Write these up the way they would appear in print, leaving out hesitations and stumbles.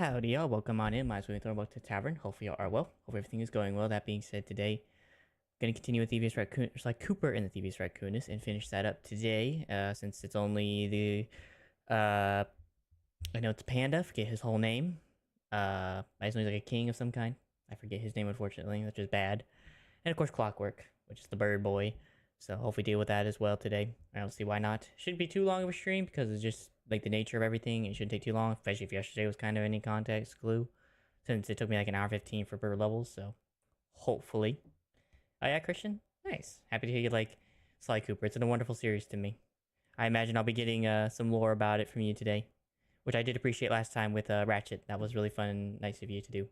Howdy y'all, welcome on in. Might as well throw back to the tavern. Hopefully y'all are well. Hope everything is going well. That being said, today I'm gonna continue with Thievius Raccoonus, Sly Cooper and the Thievius Raccoonus, and finish that up today. Since it's only the I know it's Panda, forget his whole name. I just know he's like a king of some kind. I forget his name unfortunately, which is bad. And of course Clockwork, which is the bird boy. So hopefully deal with that as well today. I don't see why not. Shouldn't be too long of a stream because it's just like the nature of everything. It shouldn't take too long, especially if yesterday was kind of any context clue. Since it took me like an hour 15 for bird levels, so hopefully. Oh yeah, Christian? Nice. Happy to hear you like Sly Cooper. It's been a wonderful series to me. I imagine I'll be getting some lore about it from you today, which I did appreciate last time with Ratchet. That was really fun and nice of you to do.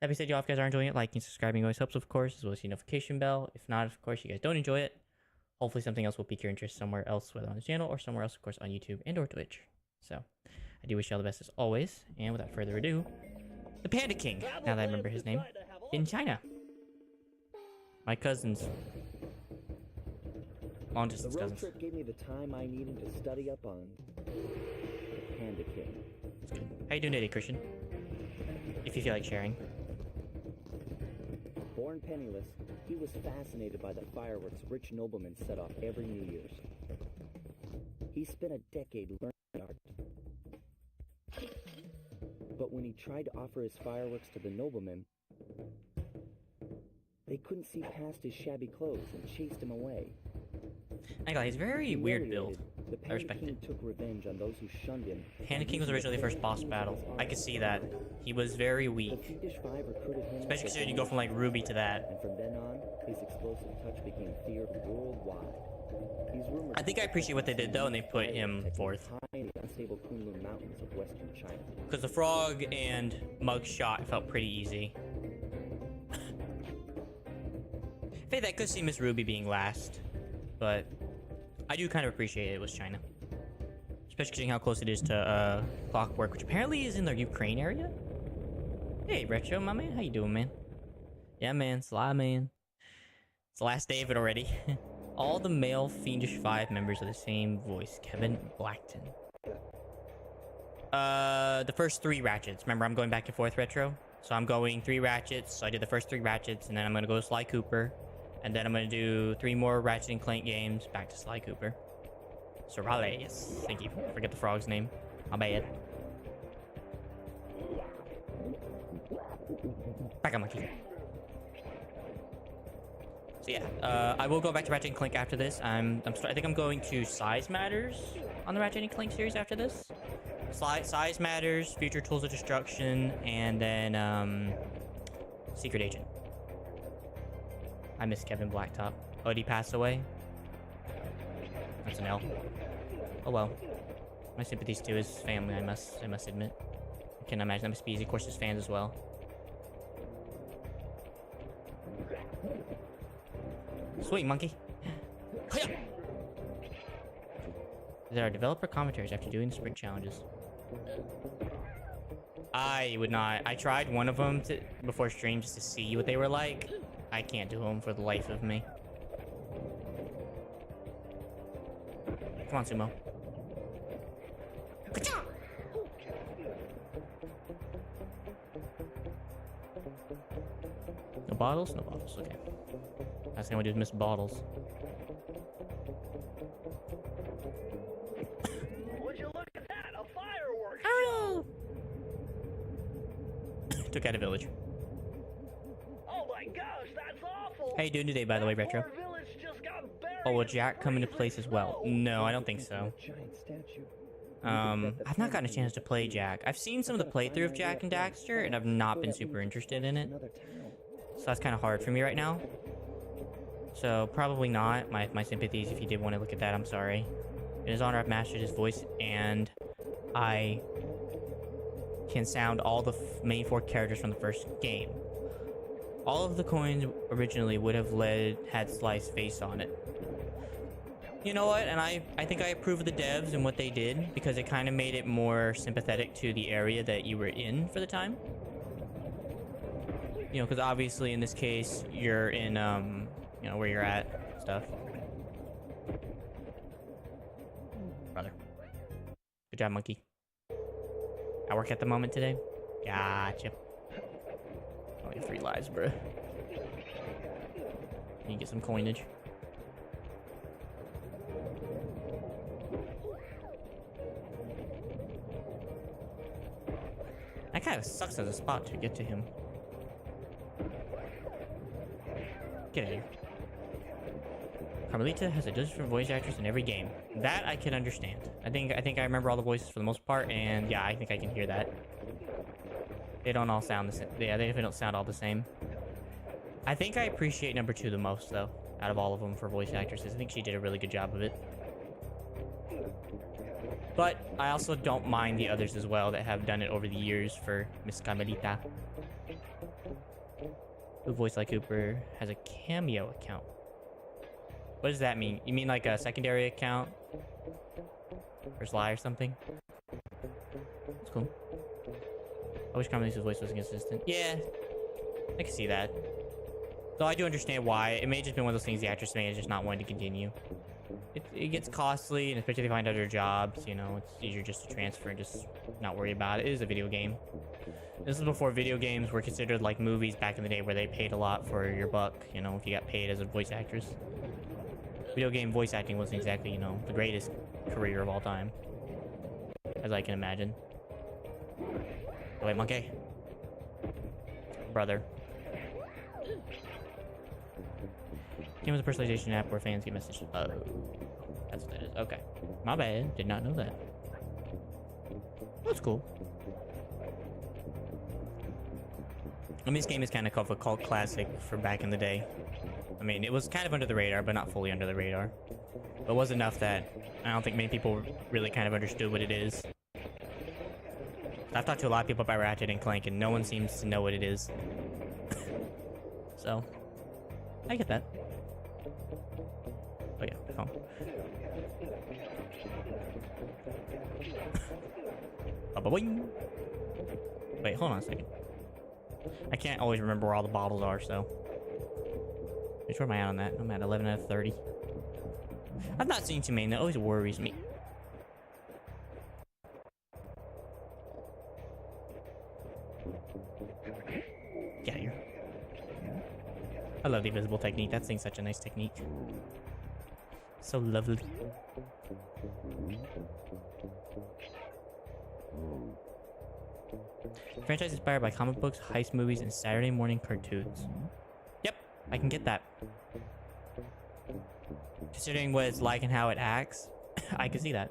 That being said, y'all, if you guys are enjoying it, liking, subscribing always helps, of course, as well as the notification bell. If not, of course, you guys don't enjoy it, hopefully something else will pique your interest somewhere else, whether on this channel or somewhere else, of course, on YouTube and or Twitch. So, I do wish y'all the best as always, and without further ado, the Panda King, now that I remember his name, in China. My cousins. Long distance the road cousins. trip gave me the time I needed to study up on the Panda King. How you doing today, Christian? If you feel like sharing. Born penniless, he was fascinated by the fireworks rich noblemen set off every New Year's. He spent a decade learning art. But when he tried to offer his fireworks to the noblemen, they couldn't see past his shabby clothes and chased him away. I got he's very weird build. The I Panda respect King it. took revenge on those who shunned him. Panda King was originally the first boss battle. I could see that. He was very The weak. Fiendish Five recruited him, Especially considering you go from like Ruby to that. and from then on, his explosive touch became feared worldwide. He's rumored I think I appreciate what they did though, and they put him fourth. high in the unstable Kunlun Mountains of western China. Because the frog and mug shot felt pretty easy. Faith, I could see Miss Ruby being last, but I do kind of appreciate it was China. Especially considering how close it is to Clockwork, which apparently is in the Ukraine area. Hey, Retro, my man, how you doing, man? Yeah, man, Sly, man. It's the last day of it already. All the male Fiendish Five members are the same voice, Kevin Blackton. The first 3 Ratchets. Remember, I'm going back and forth, Retro. So I'm going 3 Ratchets. So I did the first 3 Ratchets, and then I'm gonna go to Sly Cooper, and then I'm gonna do 3 more Ratchet and Clank games back to Sly Cooper. So Raleigh, yes, thank you. I forget the frog's name. My bad. Back on monkey. So yeah, I will go back to Ratchet and Clank after this. I think I'm going to Size Matters on the Ratchet and Clank series after this. Size Matters, Future Tools of Destruction, and then Secret Agent. I miss Kevin Blacktop. Oh, did he pass away? That's an L. Oh well. My sympathies to his family, I must admit. I can imagine that must be easy. Of course, his fans as well. Sweet monkey. Hiya! There are developer commentaries after doing the sprint challenges. I would not. I tried one of them before stream just to see what they were like. I can't do them for the life of me. Come on, Sumo. No bottles? No bottles. Okay. Last thing I want to do is miss bottles. Would you look at that? A fireworks Oh no! Took out a village. Oh my gosh, that's awful! How you doing today, by the way, That Retro? poor village just got buried Oh, will in Jack come into place as well? snow. No, I don't think so. Giant statue. I've not gotten a chance to play Jack. I've seen some of the playthrough of Jack and Daxter, and I've not been super interested in it. Another town. So that's kind of hard for me right now. So probably not. My sympathies if you did want to look at that, I'm sorry. In his honor, I've mastered his voice, and I can sound all the main 4 characters from the first game. All of the coins originally would have had Sly's face on it. You know what? And I think I approve of the devs and what they did, because it kind of made it more sympathetic to the area that you were in for the time. You know, because obviously in this case, you're in, you know, where you're at, stuff. Brother. Good job, monkey. I work at the moment today. Gotcha. Only 3 lives, bruh. You get some coinage. That kind of sucks as a spot to get to him. Get out of here. Carmelita has a different voice actress in every game. That I can understand. I think I remember all the voices for the most part, and yeah, I think I can hear that. They don't all sound the same. Yeah, they don't sound all the same. I think I appreciate number 2 the most, though, out of all of them for voice actresses. I think she did a really good job of it. But I also don't mind the others as well that have done it over the years for Miss Carmelita. Who voiced Sly Cooper has a cameo account. What does that mean? You mean like a secondary account? For Sly or something? That's cool. I wish Carmelita's voice was consistent. Yeah, I can see that. Though I do understand why. It may have just been one of those things the actress may have just not wanted to continue. It gets costly, and especially if they find other jobs, you know, it's easier just to transfer and just not worry about it. It is a video game. This is before video games were considered like movies back in the day where they paid a lot for your buck, you know, if you got paid as a voice actress. Video game voice acting wasn't exactly, you know, the greatest career of all time. As I can imagine. Oh, wait, monkey. Brother. Game was a personalization app where fans get messages. Oh, that's what that is. Okay. My bad. Did not know that. That's cool. I mean, this game is kind of a cult classic for back in the day. I mean, it was kind of under the radar, but not fully under the radar. But it was enough that I don't think many people really kind of understood what it is. I've talked to a lot of people about Ratchet and Clank, and no one seems to know what it is. So, I get that. Oh yeah, the phone. Ba-ba-boing. Wait, hold on a second. I can't always remember where all the bottles are, so. Which where am I at on that? I'm at 11 out of 30. I've not seen too many. That always worries me. Get out of here. I love the invisible technique. That thing's such a nice technique. So lovely. Franchise inspired by comic books, heist movies, and Saturday morning cartoons. Yep, I can get that. Considering what it's like and how it acts, I can see that.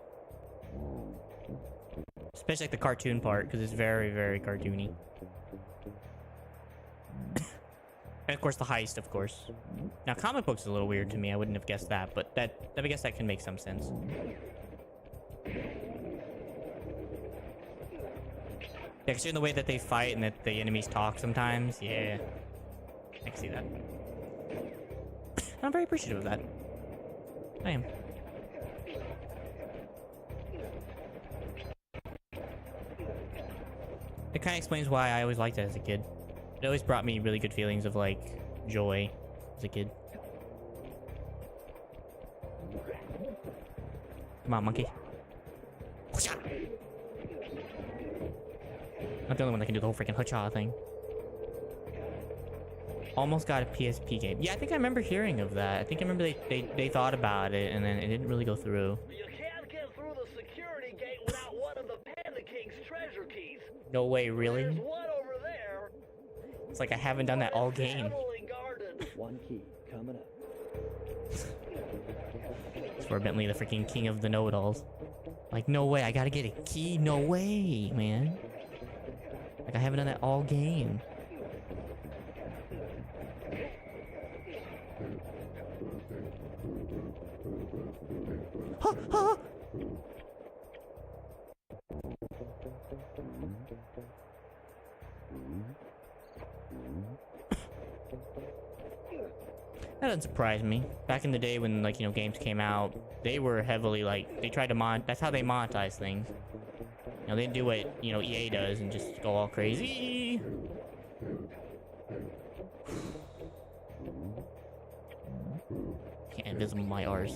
Especially like the cartoon part, because it's very, very cartoony. And of course the heist, of course. Now comic books is a little weird to me. I wouldn't have guessed that, but I guess that can make some sense. Yeah, considering the way that they fight and that the enemies talk sometimes, yeah. I can see that. I'm very appreciative of that. I am. It kind of explains why I always liked it as a kid. It always brought me really good feelings of, like, joy as a kid. Come on, monkey. Not the only one that can do the whole freaking hacha thing. Almost got a PSP game. Yeah, I think I remember hearing of that. I think I remember they thought about it and then it didn't really go through. You can't get through the security gate without one of the Panda King's treasure keys. No way, really? There's one over there. It's like I haven't done that all game. Heavily guarded. One key coming up. It's for Bentley, the freaking king of the know-it-alls. Like, no way, I gotta get a key? No way, man. Like, I haven't done that all game. Ha, ha. That doesn't surprise me. Back in the day when, like, you know, games came out, they were heavily, like, they tried to that's how they monetize things. You know, they didn't do what, you know, EA does and just go all crazy. Can't invisible my arse.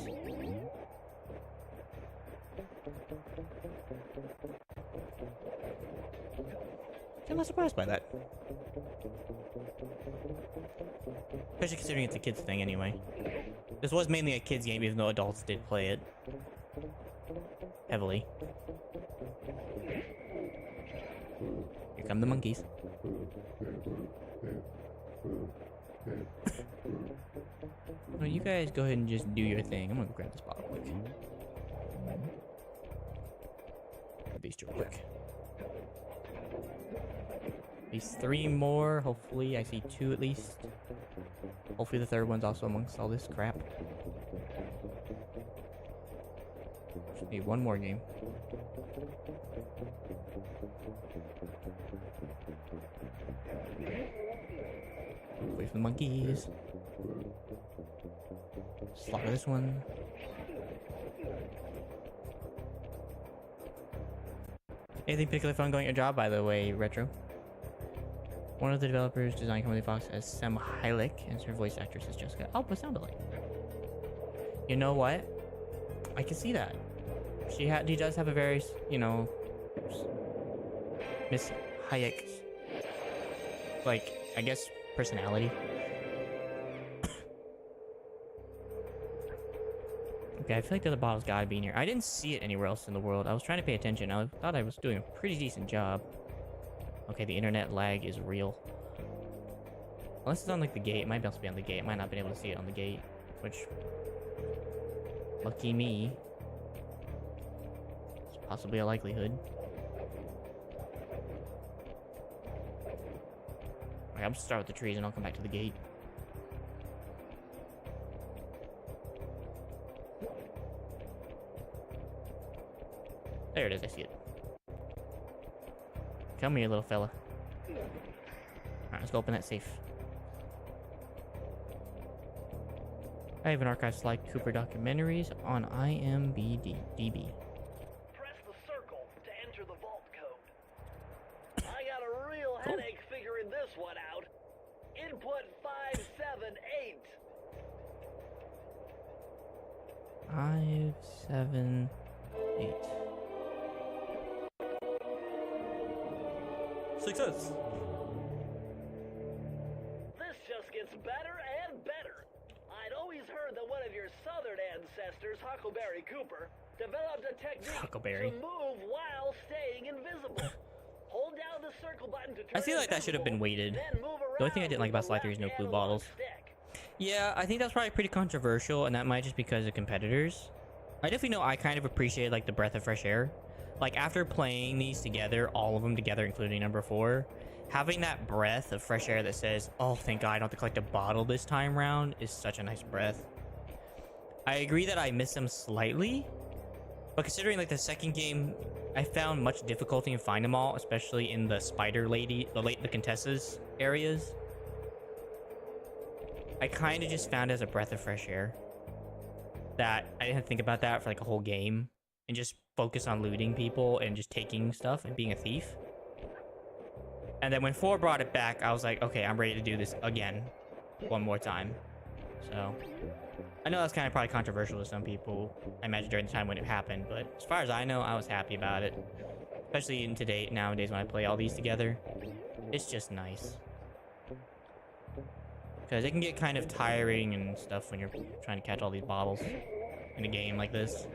Come not surprised by that. Especially considering it's a kids thing anyway. This was mainly a kids game, even though adults did play it heavily. Here come the monkeys. Well, you guys go ahead and just do your thing. I'm gonna grab this bottle quick. Grab these two real quick. At least 3 more. Hopefully, I see 2 at least. Hopefully, the third one's also amongst all this crap. Just need 1 more game. Wait for the monkeys. Slaughter this one. Anything particularly fun going at your job, by the way, Retro? One of the developers designed Comedy Fox as Sam Hylick, and her voice actress is Jessica. Oh, but sound alike. You know what? I can see that. He does have a very, you know, Miss Hayek's, like, I guess, personality. Okay, I feel like the other bottle's gotta be in here. I didn't see it anywhere else in the world. I was trying to pay attention. I thought I was doing a pretty decent job. Okay, the internet lag is real. Unless it's on, like, the gate. It might also be on the gate. Might not have been able to see it on the gate. Which... lucky me. It's possibly a likelihood. Alright, I'm just start with the trees and I'll come back to the gate. There it is, I see it. Come here, little fella. Alright, let's go open that safe. I even archived Sly Cooper documentaries on IMDb. Press the circle to enter the vault code. I got a real headache figuring this one out. Input 578. 5, 7, 8. Success! This just gets better and better. I'd always heard that one of your southern ancestors, Huckleberry Cooper, developed a technique Huckleberry. to move while staying invisible. Hold down the circle button to turn I feel like that should have been weighted. then move The only thing I around didn't like with about Sly the 3 is no left blue analog bottles. stick. Yeah, I think that's probably pretty controversial, and that might just because of competitors. I definitely know I kind of appreciate, like, the breath of fresh air. Like, after playing these together, all of them together, including number 4, having that breath of fresh air that says, oh, thank God I don't have to collect a bottle this time round, is such a nice breath. I agree that I miss them slightly, but considering, like, the second game, I found much difficulty in finding them all, especially in the spider lady, the Contessa's areas. I kind of just found it as a breath of fresh air. That I didn't have to think about that for like a whole game and just focus on looting people and just taking stuff and being a thief. And then when 4 brought it back, I was like, okay, I'm ready to do this again. One more time. So, I know that's kind of probably controversial to some people, I imagine during the time when it happened, but as far as I know, I was happy about it. Especially nowadays when I play all these together. It's just nice. Because it can get kind of tiring and stuff when you're trying to catch all these bottles in a game like this.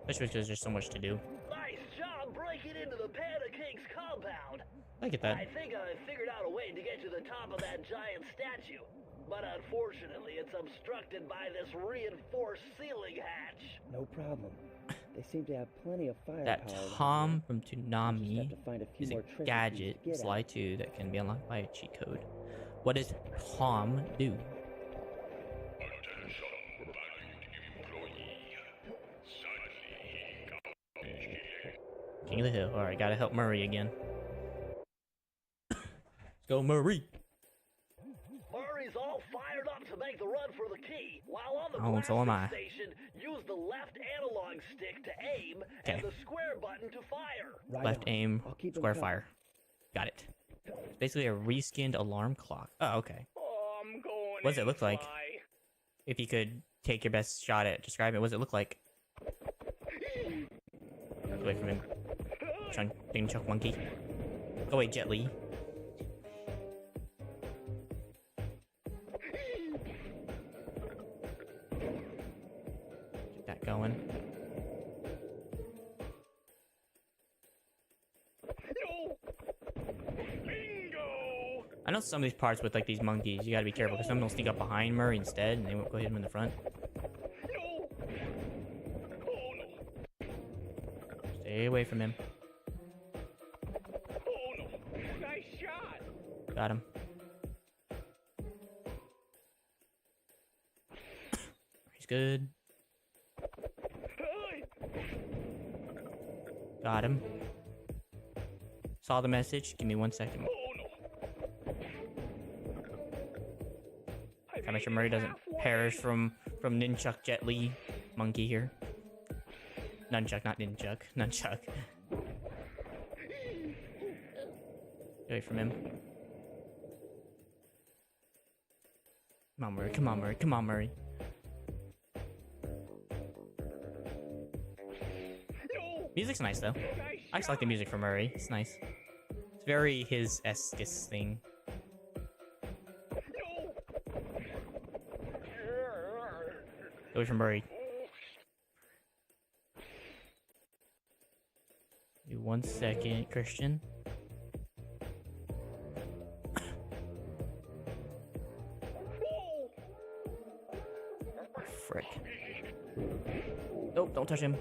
Especially because there's so much to do. Nice job breaking into the Panda King's compound. I get that. I think I figured out a way to get to the top of that giant statue. But unfortunately, it's obstructed by this reinforced ceiling hatch. No problem. They seem to have plenty of firepower. That Tom from Just have Toonami to find a few is a more tricky gadget, keys to get Sly at. 2, that can be unlocked by a cheat code. What does Tom do? King of the Hill. Alright, gotta help Murray again. Let's go, Murray! Murray's all fired up to make the run for the key. While on the Oh, so am I. blasting station, use the left analog stick to aim and the square button to fire. Right Left on. aim, I'll keep 'em square covered. fire. Got it. It's basically a reskinned alarm clock. Oh, okay. Oh, I'm going What does it look like? Sly. If you could take your best shot at describing it, what does it look like? Away from him. Chuck monkey. Go away, Jet Li. Get that going. I know some of these parts with like these monkeys, you gotta be careful because some will sneak up behind Murray instead, and they won't go hit him in the front. Stay away from him. Nice shot. Got him. He's good. Got him. Saw the message. Give me 1 second. Gotta make sure Murray doesn't perish from Ninchuk Jet Li monkey here. Nunchuck, not Ninchuk. Nunchuck. Get away from him. Come on, Murray. Come on, Murray. Come on, Murray. Music's nice, though. I actually like the music for Murray. It's nice. It's very his esque thing. Get away from Murray. Give me 1 second, Christian. Frick. Nope, don't touch him.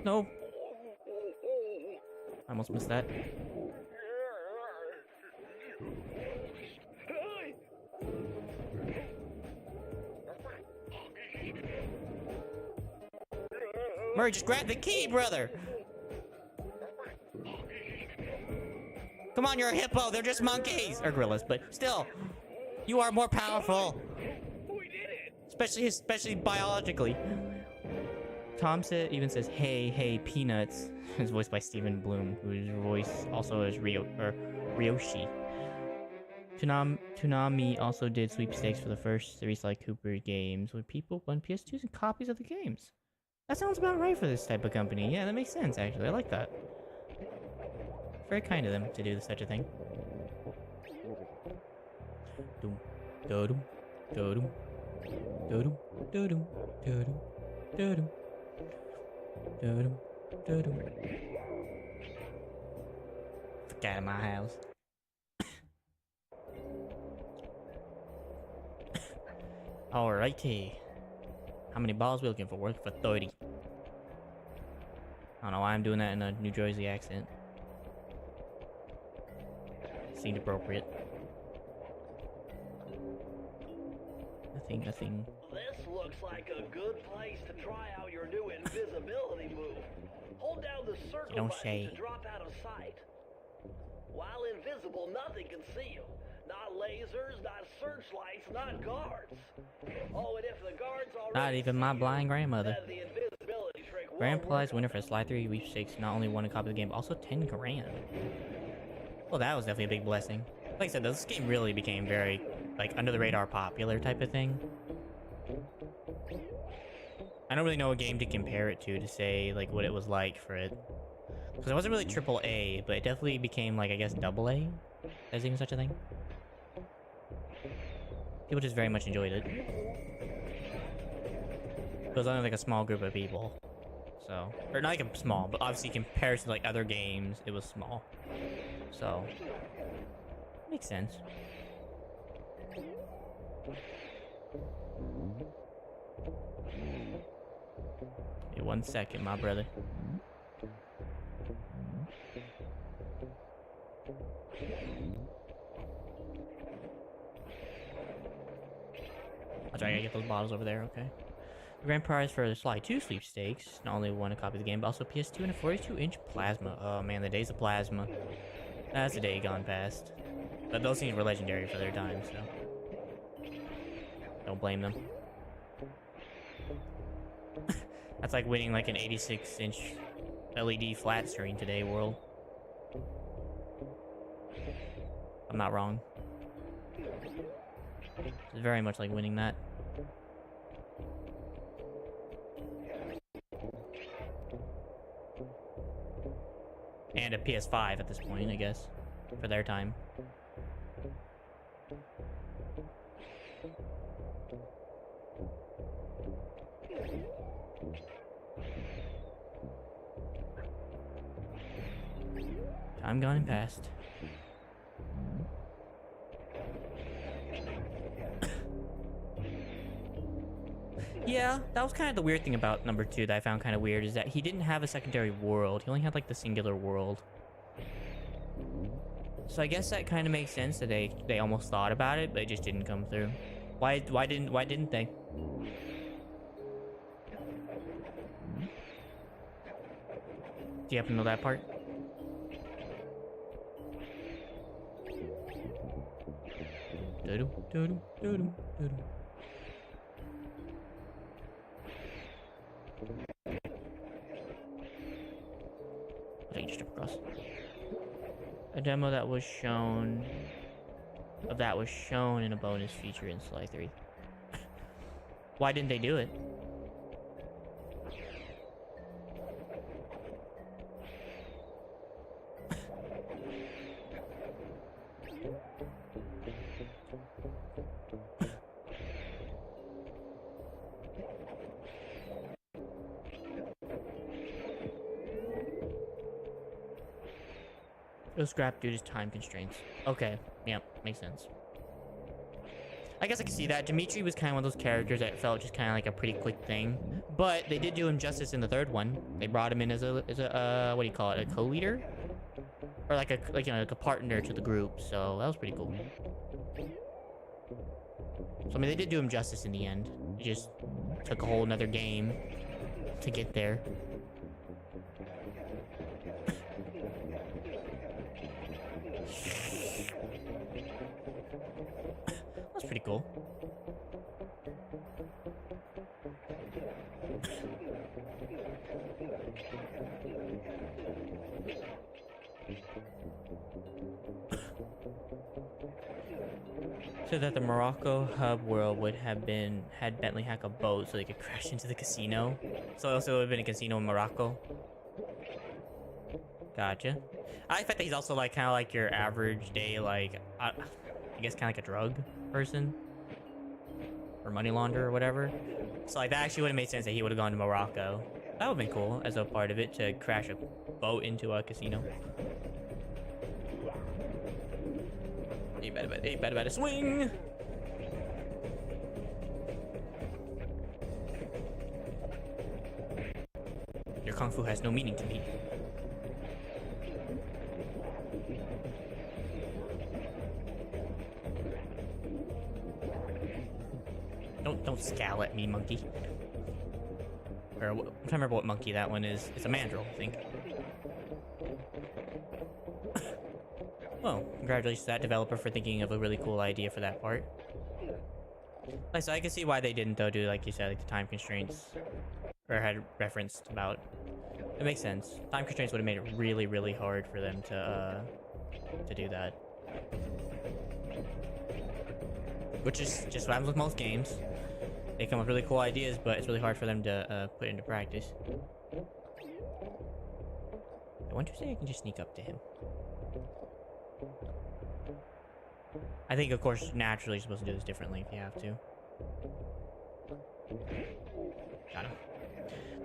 No. I almost missed that. Murray, just grab the key, brother. Come on, you're a hippo. They're just monkeys. Or gorillas, but still. You are more powerful. Especially biologically. Tom even says, hey, peanuts. It's voiced by Stephen Bloom, whose voice also is Ryoshi. Toonami also did sweepstakes for the first 3 Sly Cooper games, where people won PS2s and copies of the games. That sounds about right for this type of company. Yeah, that makes sense, actually. I like that. Very kind of them to do such a thing. Doom, do-dum, do-dum, do-dum, do-dum, do-dum, do-dum, do-dum, do-dum. Fuck out of my house. Alrighty. How many balls we looking for? We're looking for 30. I don't know why I'm doing that in a New Jersey accent. Seemed appropriate. Nothing. This looks like a good place to try out your new invisibility move. Hold down the circle Don't button say. to drop out of sight. While invisible, nothing can see you. Not lasers, not searchlights, not guards. Oh, and if the guards already Not even my blind grandmother. then the invisibility trick won't Grand work prize on winner you. for Sly 3 Sweepstakes not only won a copy of the game, but also 10 grand. Well, that was definitely a big blessing. Like I said, this game really became very, like, under-the-radar popular type of thing. I don't really know a game to compare it to say, like, what it was like for it. Because it wasn't really AAA, but it definitely became, like, I guess, AA? Is even such a thing? People just very much enjoyed it. It was only, like, a small group of people. So, or not like a small, but obviously compared to, like, other games, it was small. So, makes sense. Hey, 1 second, my brother. I'll try to get those bottles over there, okay? The grand prize for the Sly 2 Sweepstakes not only won a copy of the game, but also PS2 and a 42-inch plasma. Oh man, the days of plasma. That's a day gone past. But those things were legendary for their time, so don't blame them. That's like winning like an 86-inch LED flat screen today, world. I'm not wrong. It's very much like winning that. And a PS5 at this point, I guess, for their time. Time gone and past. Yeah, that was kind of the weird thing about number 2 that I found kind of weird, is that he didn't have a secondary world. He only had like the singular world. So I guess that kind of makes sense that they almost thought about it, but it just didn't come through. Why didn't they? Do you happen to know that part? Doo-doo, doo-doo, doo-doo, doo-doo. I think you step across. A demo that was shown in a bonus feature in Sly 3. Why didn't they do it? It was scrapped due to time constraints. Okay, yep, makes sense. I guess I can see that. Dimitri was kind of one of those characters that felt just kind of like a pretty quick thing. But they did do him justice in the third one. They brought him in as a what do you call it, a co-leader? Or like a partner to the group, so that was pretty cool. So I mean, they did do him justice in the end. It just took a whole nother game to get there. That's pretty cool. So that the Morocco hub world would have had Bentley hack a boat so they could crash into the casino. So also it would have been a casino in Morocco. Gotcha. I expect that he's also like kind of like your average day, like I guess kind of like a drug person or money launderer or whatever. So like that actually would have made sense that he would have gone to Morocco. That would have been cool as a part of it to crash a boat into a casino. Hey, better swing! Your kung fu has no meaning to me. Don't scowl at me, monkey. Or I'm trying to remember what monkey that one is. It's a mandrill, I think. Well, congratulations to that developer for thinking of a really cool idea for that part. Like, so I can see why they didn't, though, do, like you said, like the time constraints. Or had referenced about. It makes sense. Time constraints would have made it really, really hard for them to do that. Which is just what happens with most games. They come up with really cool ideas, but it's really hard for them to put into practice. I wonder if I can just sneak up to him. I think, of course, naturally you're supposed to do this differently if you have to. Got him.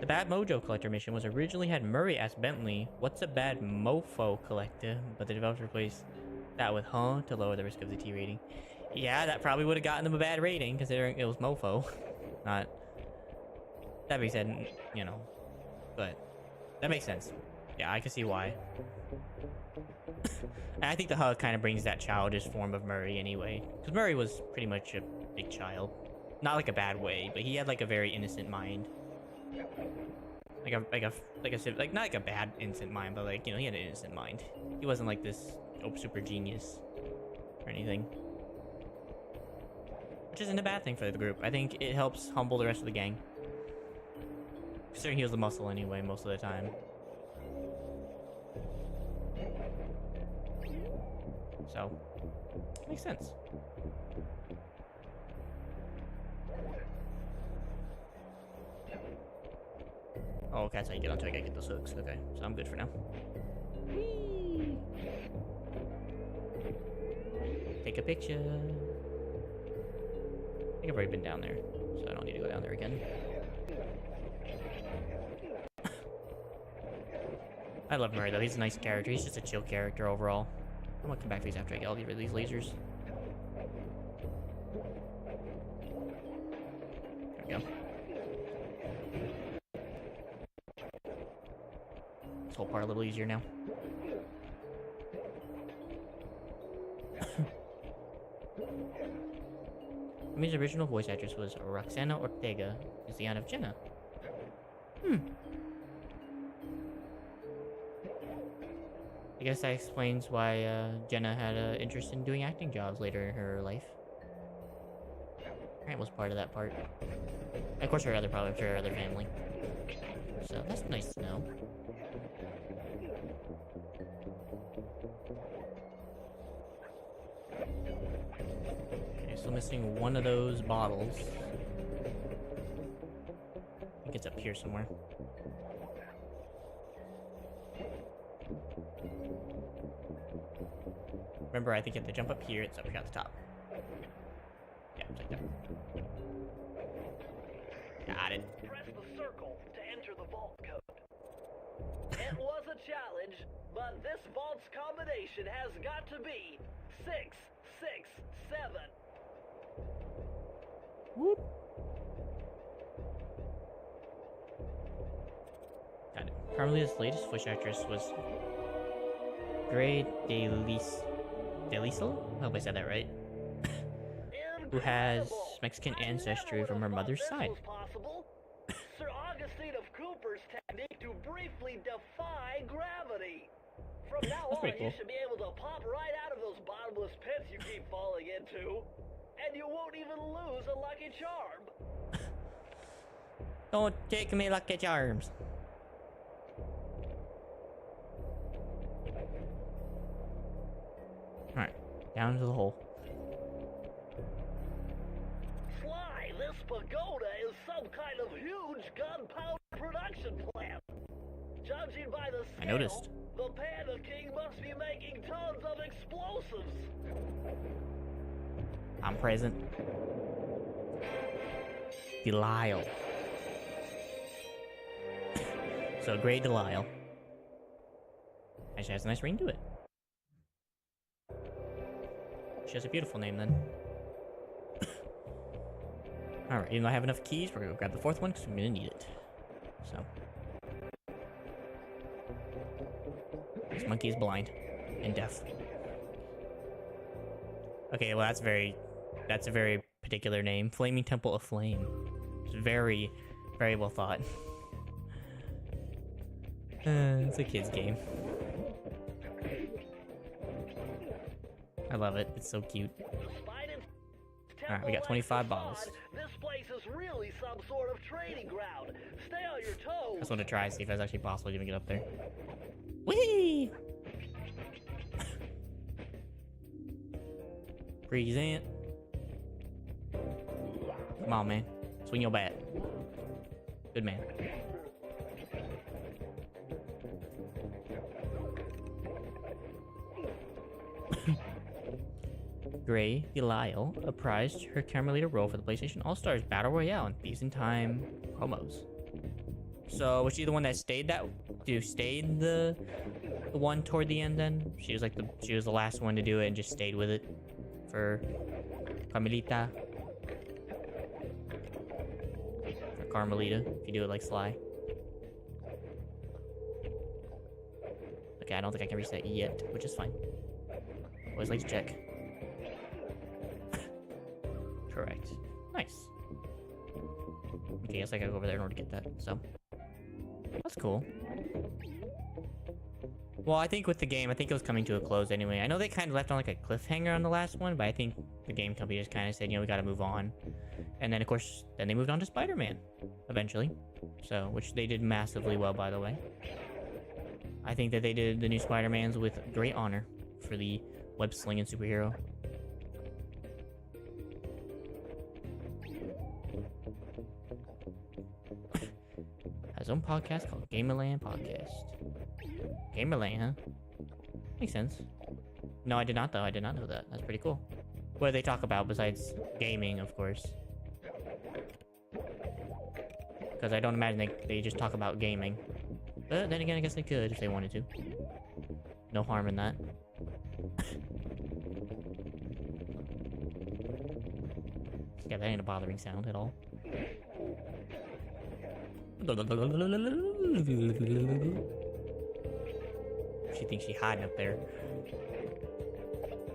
The Bad Mojo Collector mission was originally had Murray ask Bentley, "What's a bad mofo collector?" But the developers replaced that with "huh" to lower the risk of the T rating. Yeah, that probably would have gotten them a bad rating, considering it was mofo. Not... That being said, you know. But, that makes sense. Yeah, I can see why. And I think the hug kind of brings that childish form of Murray anyway. Because Murray was pretty much a big child. Not like a bad way, but he had like a very innocent mind. Not like a bad innocent mind, but like, you know, he had an innocent mind. He wasn't like this super genius or anything. Which isn't a bad thing for the group. I think it helps humble the rest of the gang. Considering he was the muscle anyway, most of the time. So, makes sense. Oh, okay, that's how you get onto it. I gotta get those hooks. Okay, so I'm good for now. Whee! Take a picture. I think I've already been down there, so I don't need to go down there again. I love Murray though, he's a nice character. He's just a chill character overall. I'm gonna come back to these after I get all these lasers. There we go. This whole part a little easier now. His original voice actress was Roxana Ortega, who's the aunt of Jenna. I guess that explains why Jenna had an interest in doing acting jobs later in her life. Grant was part of that part. And of course, her other family. So that's nice to know. Okay, still missing one of those bottles. I think it's up here somewhere. Remember, I think you have to jump up here. It's up here at the top. Yeah, it's like that. Got it. Press the circle to enter the vault code. It was a challenge, but this vault's combination has got to be 667. Whoop. Got it. Carmelita's latest voice actress was Gray Delisle? I hope I said that right. Who has Mexican ancestry from her mother's side. Sir Augustine of Cooper's technique to briefly defy gravity. From now That's on, pretty cool. you should be able to pop right out of those bottomless pits you keep falling into, and you won't even lose a lucky charm. Don't take me lucky charms. Alright, down to the hole. Sly, this pagoda is some kind of huge gunpowder production plant. Judging by the scale, I noticed. the Panda King must be making tons of explosives. I'm present. Delisle. So, Gray Delisle. Actually has a nice ring to it. She has a beautiful name then. Alright, even though I have enough keys, we're gonna go grab the fourth one because I'm gonna need it. So. This monkey is blind and deaf. Okay, well that's a very particular name. Flaming Temple of Flame. It's very, very well thought. It's a kid's game. I love it. It's so cute. Alright, we got 25 bottles. This place is really some sort of trading ground. Stay on your toes. I just want to try and see if it's actually possible to even get up there. Whee! Present. Come on, man. Swing your bat. Good man. Gray Delisle apprised her camera leader role for the PlayStation All-Stars Battle Royale and Thieves in Time promos. So was she the one that stayed the one toward the end then? She was like she was the last one to do it and just stayed with it for Carmelita. Or Carmelita, if you do it like Sly. Okay, I don't think I can reset yet, which is fine. Always like to check. Correct. Nice. Okay, I guess I gotta go over there in order to get that, so. That's cool. Well, I think with the game, I think it was coming to a close anyway. I know they kind of left on like a cliffhanger on the last one, but I think the game company just kind of said, you know, we gotta move on. And then, of course, then they moved on to Spider-Man, eventually. So, which they did massively well, by the way. I think that they did the new Spider-Mans with great honor for the web-slinging superhero. Has his own podcast called Gamerland Podcast. Gamerland, huh? Makes sense. No, I did not, though. I did not know that. That's pretty cool. What do they talk about besides gaming, of course? Because I don't imagine they just talk about gaming. But then again, I guess they could if they wanted to. No harm in that. Yeah, that ain't a bothering sound at all. She thinks she's hiding up there.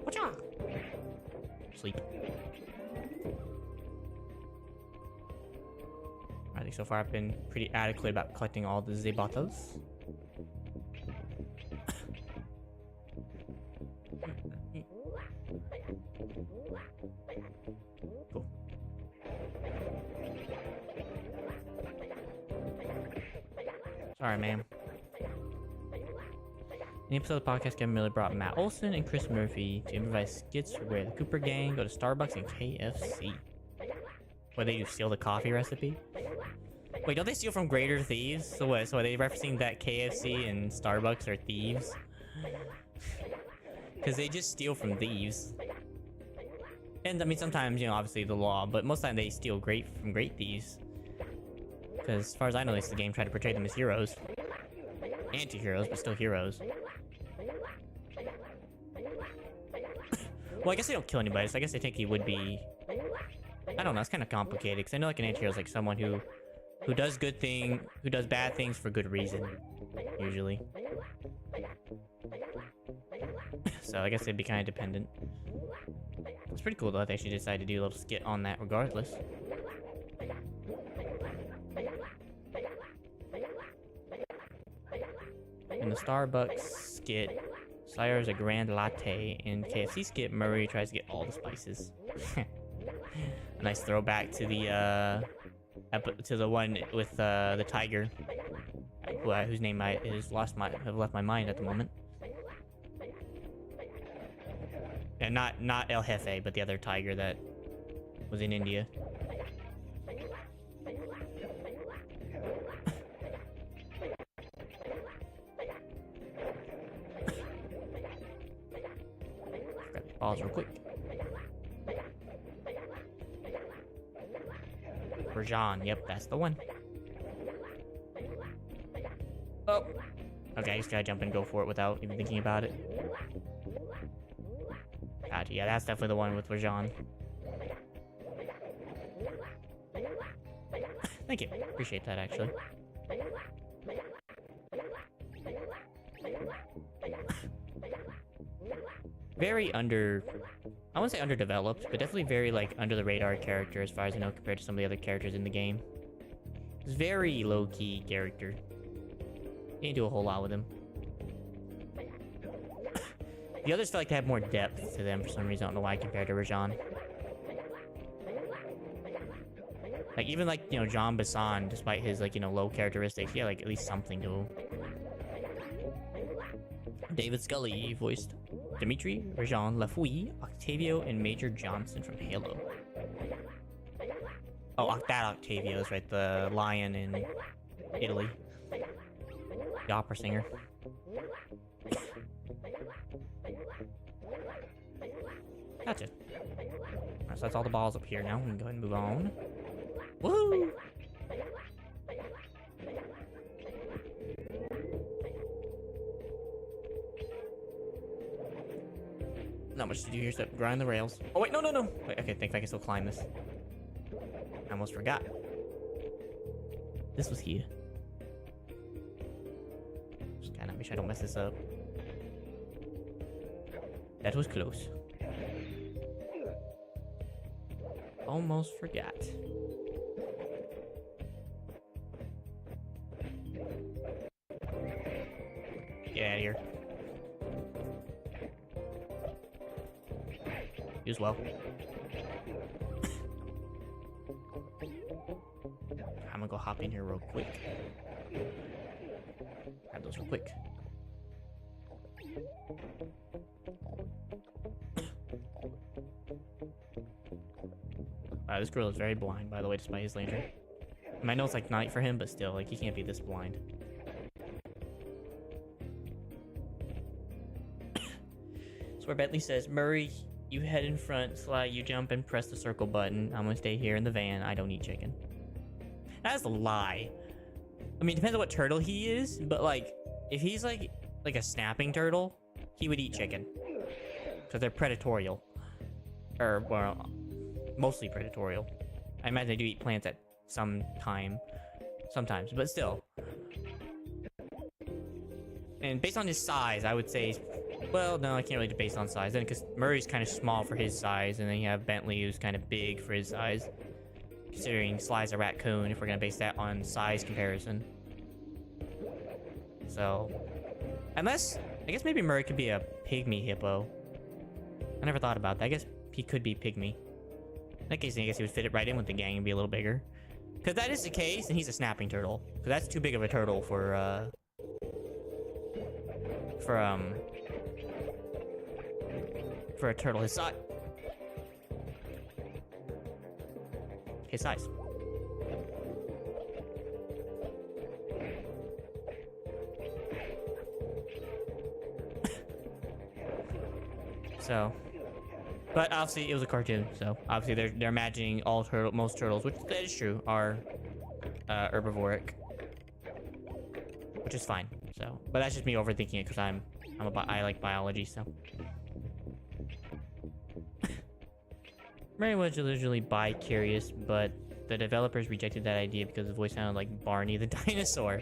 Watch out! Sleep. I think so far I've been pretty adequate about collecting all the bottles. Cool. Sorry, ma'am. In the episode of the podcast, Kevin Miller brought Matt Olson and Chris Murphy to improvise skits for where the Cooper gang go to Starbucks and KFC. What, they do steal the coffee recipe? Wait, don't they steal from greater thieves? So what? So are they referencing that KFC and Starbucks are thieves? Because they just steal from thieves. And I mean, sometimes, you know, obviously the law, but most of the time they steal from great thieves. Because as far as I know, the game tried to portray them as heroes. Anti-heroes, but still heroes. Well, I guess they don't kill anybody, so I guess I think he would be... I don't know, it's kind of complicated, because I know like an anti-hero is like someone who does bad things for good reason, usually. So I guess they'd be kind of dependent. It's pretty cool though, they actually decided to do a little skit on that regardless. In the Starbucks skit, Sly orders a grand latte. In KFC skit, Murray tries to get all the spices. A nice throwback to the one with the tiger, whose name I have left my mind at the moment. And not El Jefe, but the other tiger that was in India. Grab these balls real quick. Rajan, yep, that's the one. Oh. Okay, I just gotta jump and go for it without even thinking about it. Gotcha, yeah, that's definitely the one with Rajan. Thank you. Appreciate that, actually. Very I wouldn't say underdeveloped, but definitely very, like, under the radar character as far as I know compared to some of the other characters in the game. It's very low-key character. You didn't do a whole lot with him. The others feel like they have more depth to them for some reason. I don't know why compared to Rajan. Like, even, like, you know, Jean Bassan, despite his, like, you know, low characteristics, yeah, like, at least something to him. David Scully voiced Dimitri, Rajan, Lafouille, Octavio, and Major Johnson from Halo. Oh, that Octavio is right, the lion in Italy. The opera singer. Gotcha. Alright, so that's all the balls up here now. We can go ahead and move on. Woo! Not much to do here except grind the rails. Oh wait, no. Wait, okay, think I can still climb this. I almost forgot. This was here. Just kinda make sure I don't mess this up. That was close. Almost forgot. Get out of here. You as well. I'm gonna go hop in here real quick. Grab those real quick. This girl is very blind, by the way, despite his lantern. I know it's like night for him, but still, like, he can't be this blind. where Bentley says, Murray, you head in front, Sly, you jump and press the circle button. I'm gonna stay here in the van. I don't eat chicken. That's a lie. I mean, it depends on what turtle he is, but like, if he's like a snapping turtle, he would eat chicken. Because they're predatorial. Or, well, mostly predatorial. I imagine they do eat plants at some time. Sometimes, but still. And based on his size, I would say... Well, no, I can't really do based on size. Then, because Murray's kind of small for his size, and then you have Bentley, who's kind of big for his size. Considering Sly's a raccoon, if we're going to base that on size comparison. So... Unless... I guess maybe Murray could be a pygmy hippo. I never thought about that. I guess he could be pygmy. In that case, I guess he would fit it right in with the gang and be a little bigger. Because that is the case, and he's a snapping turtle. Because that's too big of a turtle for a turtle his size. His size. So, but obviously it was a cartoon, so obviously they're imagining most turtles, which that is true, are herbivoric, which is fine. So, but that's just me overthinking it because I like biology, so. Mary was originally bi-curious, but the developers rejected that idea because the voice sounded like Barney the dinosaur.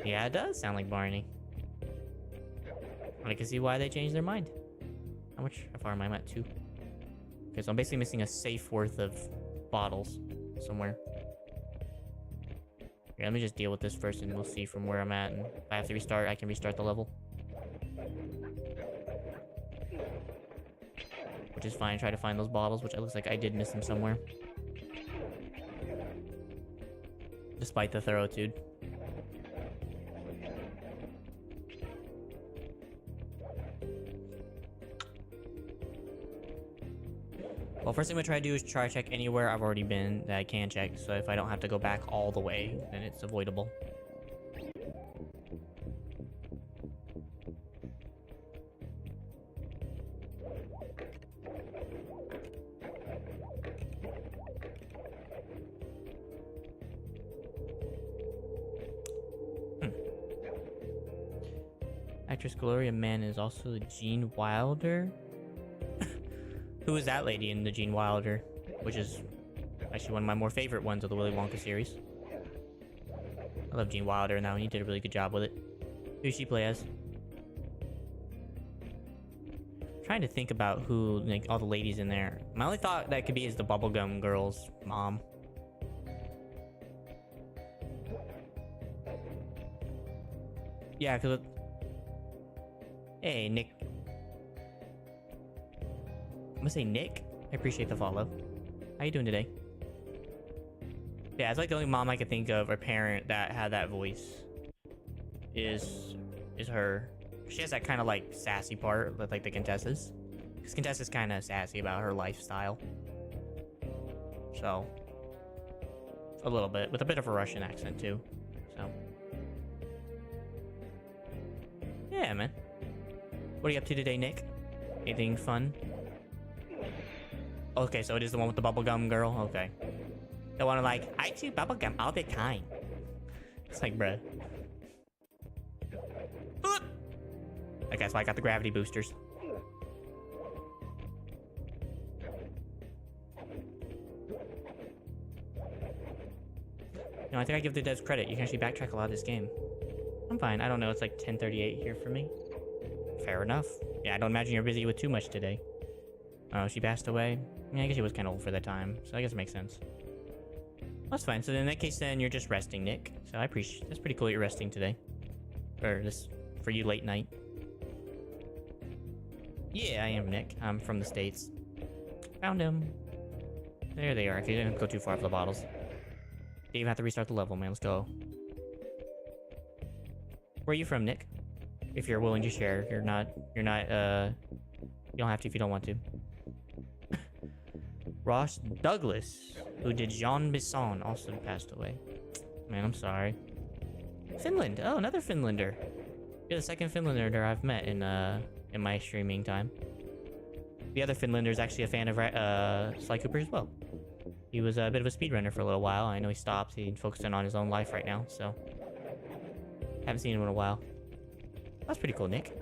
Yeah, it does sound like Barney. I can see why they changed their mind. How far am I at? 2? Okay, so I'm basically missing a safe worth of bottles somewhere. Here, let me just deal with this first and we'll see from where I'm at. And if I have to restart, I can restart the level. Which is fine. Try to find those bottles, which it looks like I did miss them somewhere. Despite the thoroitude. Well, first thing I'm gonna try to do is try to check anywhere I've already been that I can check, so if I don't have to go back all the way, then it's avoidable. Actress Gloria Mann is also Gene Wilder. Who is that lady in the Gene Wilder? Which is actually one of my more favorite ones of the Willy Wonka series. I love Gene Wilder in that one. He did a really good job with it. Who does she play as? I'm trying to think about who, like, all the ladies in there. My only thought that could be is the Bubblegum Girl's mom. Yeah, because... Hey, Nick. I'm gonna say Nick. I appreciate the follow. How you doing today? Yeah, it's like the only mom I could think of, or parent that had that voice. Is her. She has that kind of like sassy part with like the Contessa's. Because Contessa's kind of sassy about her lifestyle. So. A little bit, with a bit of a Russian accent too. So. Yeah, man. What are you up to today, Nick? Anything fun? Okay, so it is the one with the bubblegum girl? Okay. The one like, I chew bubblegum all the time. It's like, bruh. Okay, so I got the gravity boosters. No, I think I give the devs credit. You can actually backtrack a lot of this game. I'm fine. I don't know. It's like 10:38 here for me. Fair enough. Yeah, I don't imagine you're busy with too much today. Oh, she passed away? Yeah, I guess she was kind of old for that time, so I guess it makes sense. That's fine. So in that case, then you're just resting, Nick. So I appreciate. That's pretty cool you're resting today, or this for you late night. Yeah, I am Nick. I'm from the States. Found him. There they are. If you didn't go too far for the bottles, you even have to restart the level, man. Let's go. Where are you from, Nick? If you're willing to share, you're not. You don't have to if you don't want to. Ross Douglas, who did Jean Bisson, also passed away. Man, I'm sorry. Finland. Oh, another Finlander. You're the second Finlander I've met in in my streaming time. The other Finlander is actually a fan of Sly Cooper as well. He was a bit of a speedrunner for a little while. I know he stopped. He's focusing on his own life right now, so haven't seen him in a while. That's pretty cool, Nick.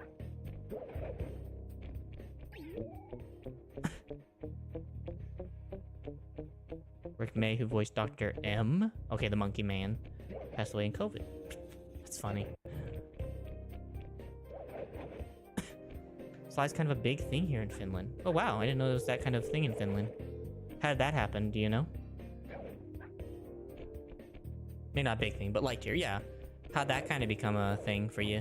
Rick May, who voiced Dr. M. Okay, the Monkey Man, passed away in COVID. That's funny. Sly's kind of a big thing here in Finland. Oh wow, I didn't know there was that kind of thing in Finland. How did that happen? Do you know? Maybe not a big thing, but liked here, yeah. How'd that kind of become a thing for you?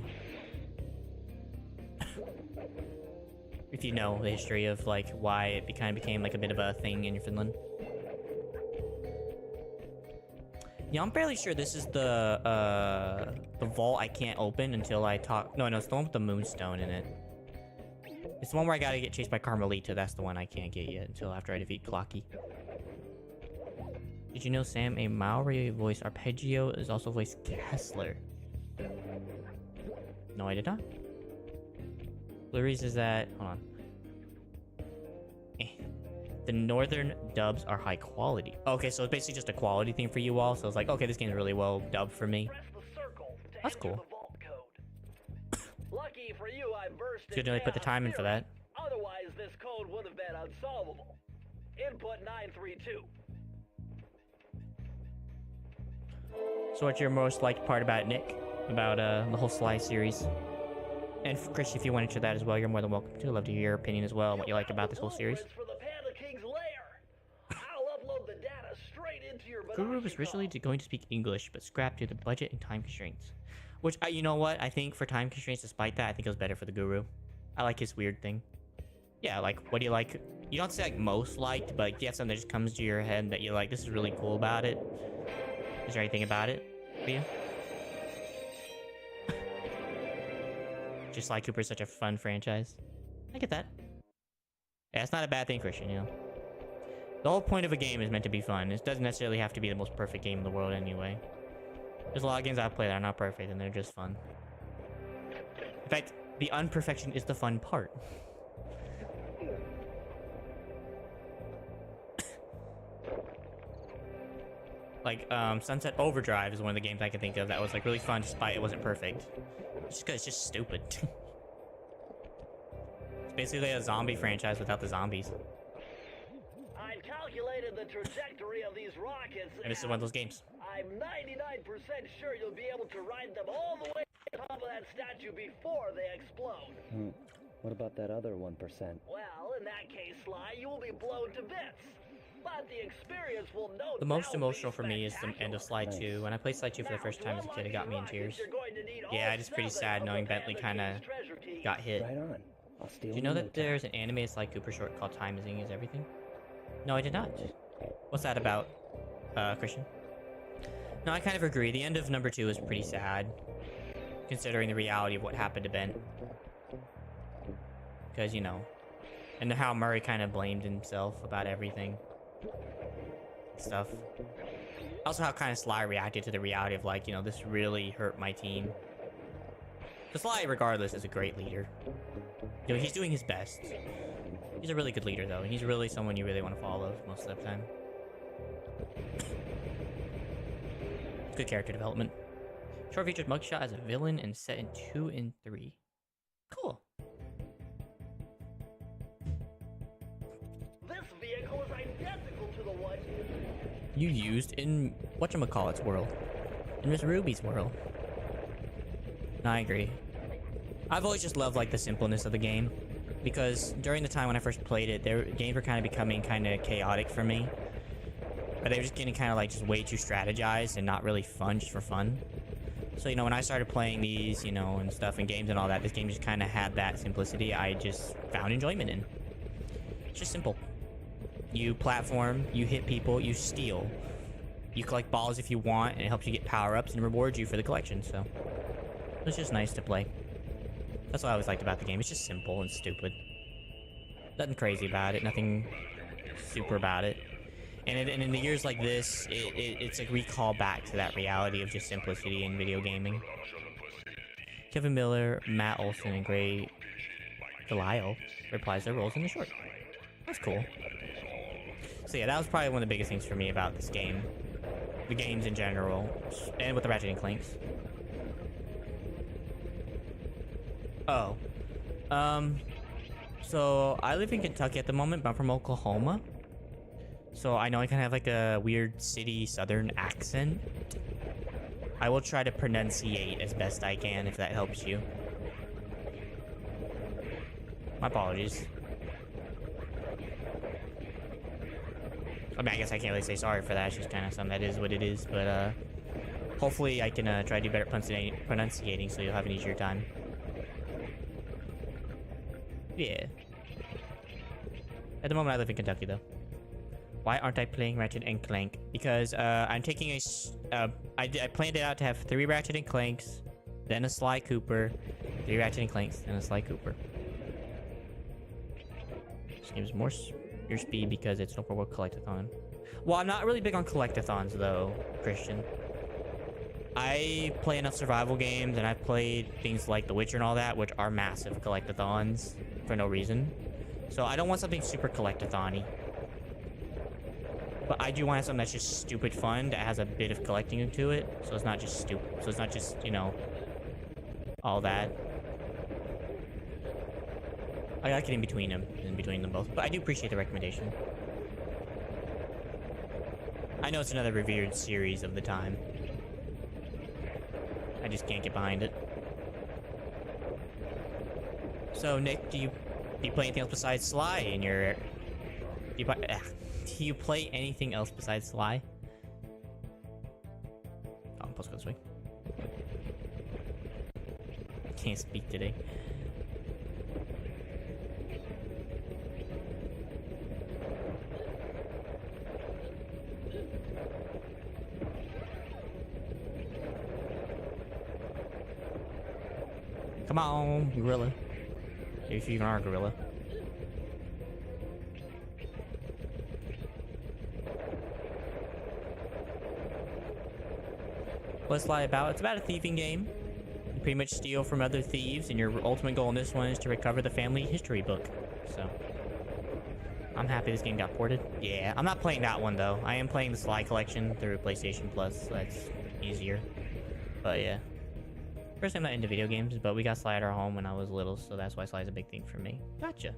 If you know the history of like why it kind of became like a bit of a thing in Finland. Yeah, I'm fairly sure this is the vault I can't open until I talk. No, it's the one with the moonstone in it. It's the one where I gotta get chased by Carmelita. That's the one I can't get yet until after I defeat Clocky. Did you know Sam A. Maori voiced Arpeggio is also voiced Kessler? No, I did not. Flurries is that... Hold on. The northern dubs are high quality. Okay, so it's basically just a quality thing for you all. So it's like, okay, this game's really well dubbed for me. That's cool. Lucky for you, I burst Should really put the time in for that. Otherwise, this code would have been unsolvable. Input 932. So what's your most liked part about Nick? About the whole Sly series? And Chris, if you went into that as well, you're more than welcome to. I'd love to hear your opinion as well on what you like about this whole series. For the Panda King's lair. I'll upload the data straight into your Guru was originally going to speak English, but scrapped due to budget and time constraints. Which, you know what? I think for time constraints, despite that, I think it was better for the Guru. I like his weird thing. Yeah, like, what do you like? You don't say, like, most liked, but like, you have something that just comes to your head that you're like, this is really cool about it. Is there anything about it for you? Just Sly Cooper is such a fun franchise. I get that. Yeah, it's not a bad thing, Christian, you know. The whole point of a game is meant to be fun. It doesn't necessarily have to be the most perfect game in the world anyway. There's a lot of games I've played that are not perfect, and they're just fun. In fact, the unperfection is the fun part. Like, Sunset Overdrive is one of the games I can think of that was, like, really fun despite it wasn't perfect. Just because it's just stupid. It's basically a zombie franchise without the zombies. I've calculated the trajectory of these rockets. And this is one of those games. I'm 99% sure you'll be able to ride them all the way to the top of that statue before they explode. What about that other 1%? Well, in that case, Sly, you will be blown to bits. But the experience will no The most doubt emotional be for me is the end of Sly 2. When I played Sly 2 for the first time as a kid, it got me in tears. Yeah, it's pretty sad knowing Bentley kind of got hit. Right on. I'll steal. Do you know that there's an animated Sly Cooper short called Time is Everything? No, I did not. What's that about, Christian? No, I kind of agree. The end of number 2 is pretty sad, considering the reality of what happened to Ben. Because, you know, and how Murray kind of blamed himself about everything. Stuff. Also how kind of Sly reacted to the reality of, like, you know, this really hurt my team. Because Sly, regardless, is a great leader. You know, he's doing his best. He's a really good leader, though, and he's really someone you really want to follow most of the time. Good character development. Short featured mugshot as a villain and set in 2 and 3. Cool. This vehicle is identical to the one You used in whatchamacallit's world. In Miss Ruby's world. No, I agree. I've always just loved, like, the simpleness of the game. Because during the time when I first played it, games were kind of becoming kind of chaotic for me. But they were just getting kind of, like, just way too strategized and not really fun just for fun. So, you know, when I started playing these, you know, and stuff and games and all that, this game just kind of had that simplicity I just found enjoyment in. It's just simple. You platform, you hit people, you steal. You collect balls if you want, and it helps you get power-ups and rewards you for the collection, so... It's just nice to play. That's what I always liked about the game. It's just simple and stupid. Nothing crazy about it, nothing super about it. And in the years like this, it's like recall back to that reality of just simplicity in video gaming. Kevin Miller, Matt Olson, and Delisle replies their roles in the short. That's cool. So yeah, that was probably one of the biggest things for me about this game. The games in general. And with the Ratchet and Clanks. Oh. So I live in Kentucky at the moment, but I'm from Oklahoma. So I know I kind of have like a weird city southern accent. I will try to pronunciate as best I can if that helps you. My apologies. I mean, I guess I can't really say sorry for that. It's just kind of something that is what it is. But hopefully I can try to do better pronunciating so you'll have an easier time. Yeah. At the moment I live in Kentucky though. Why aren't I playing Ratchet and Clank? Because I'm taking I planned it out to have 3 Ratchet and Clanks, then a Sly Cooper, 3 Ratchet and Clanks, then a Sly Cooper. This game's more your speed because it's an open world collectathon. Well, I'm not really big on collectathons though, Christian. I play enough survival games and I've played things like The Witcher and all that, which are massive collectathons for no reason. So I don't want something super collectathon-y. But I do want something that's just stupid fun that has a bit of collecting to it. So it's not just stupid. So it's not just, you know, all that. I like it in between them both. But I do appreciate the recommendation. I know it's another revered series of the time. I just can't get behind it. So Nick, do you play anything else besides Sly in your... Do you play anything else besides Sly? Oh, I'm supposed to go this way. Can't speak today. Come on, gorilla. If you even are a gorilla. What's Sly about? It's about a thieving game. You pretty much steal from other thieves, and your ultimate goal in this one is to recover the family history book. So, I'm happy this game got ported. Yeah, I'm not playing that one though. I am playing the Sly collection through PlayStation Plus. So that's easier. But yeah. First time I'm not into video games, but we got Sly at our home when I was little, so that's why Sly's a big thing for me. Gotcha.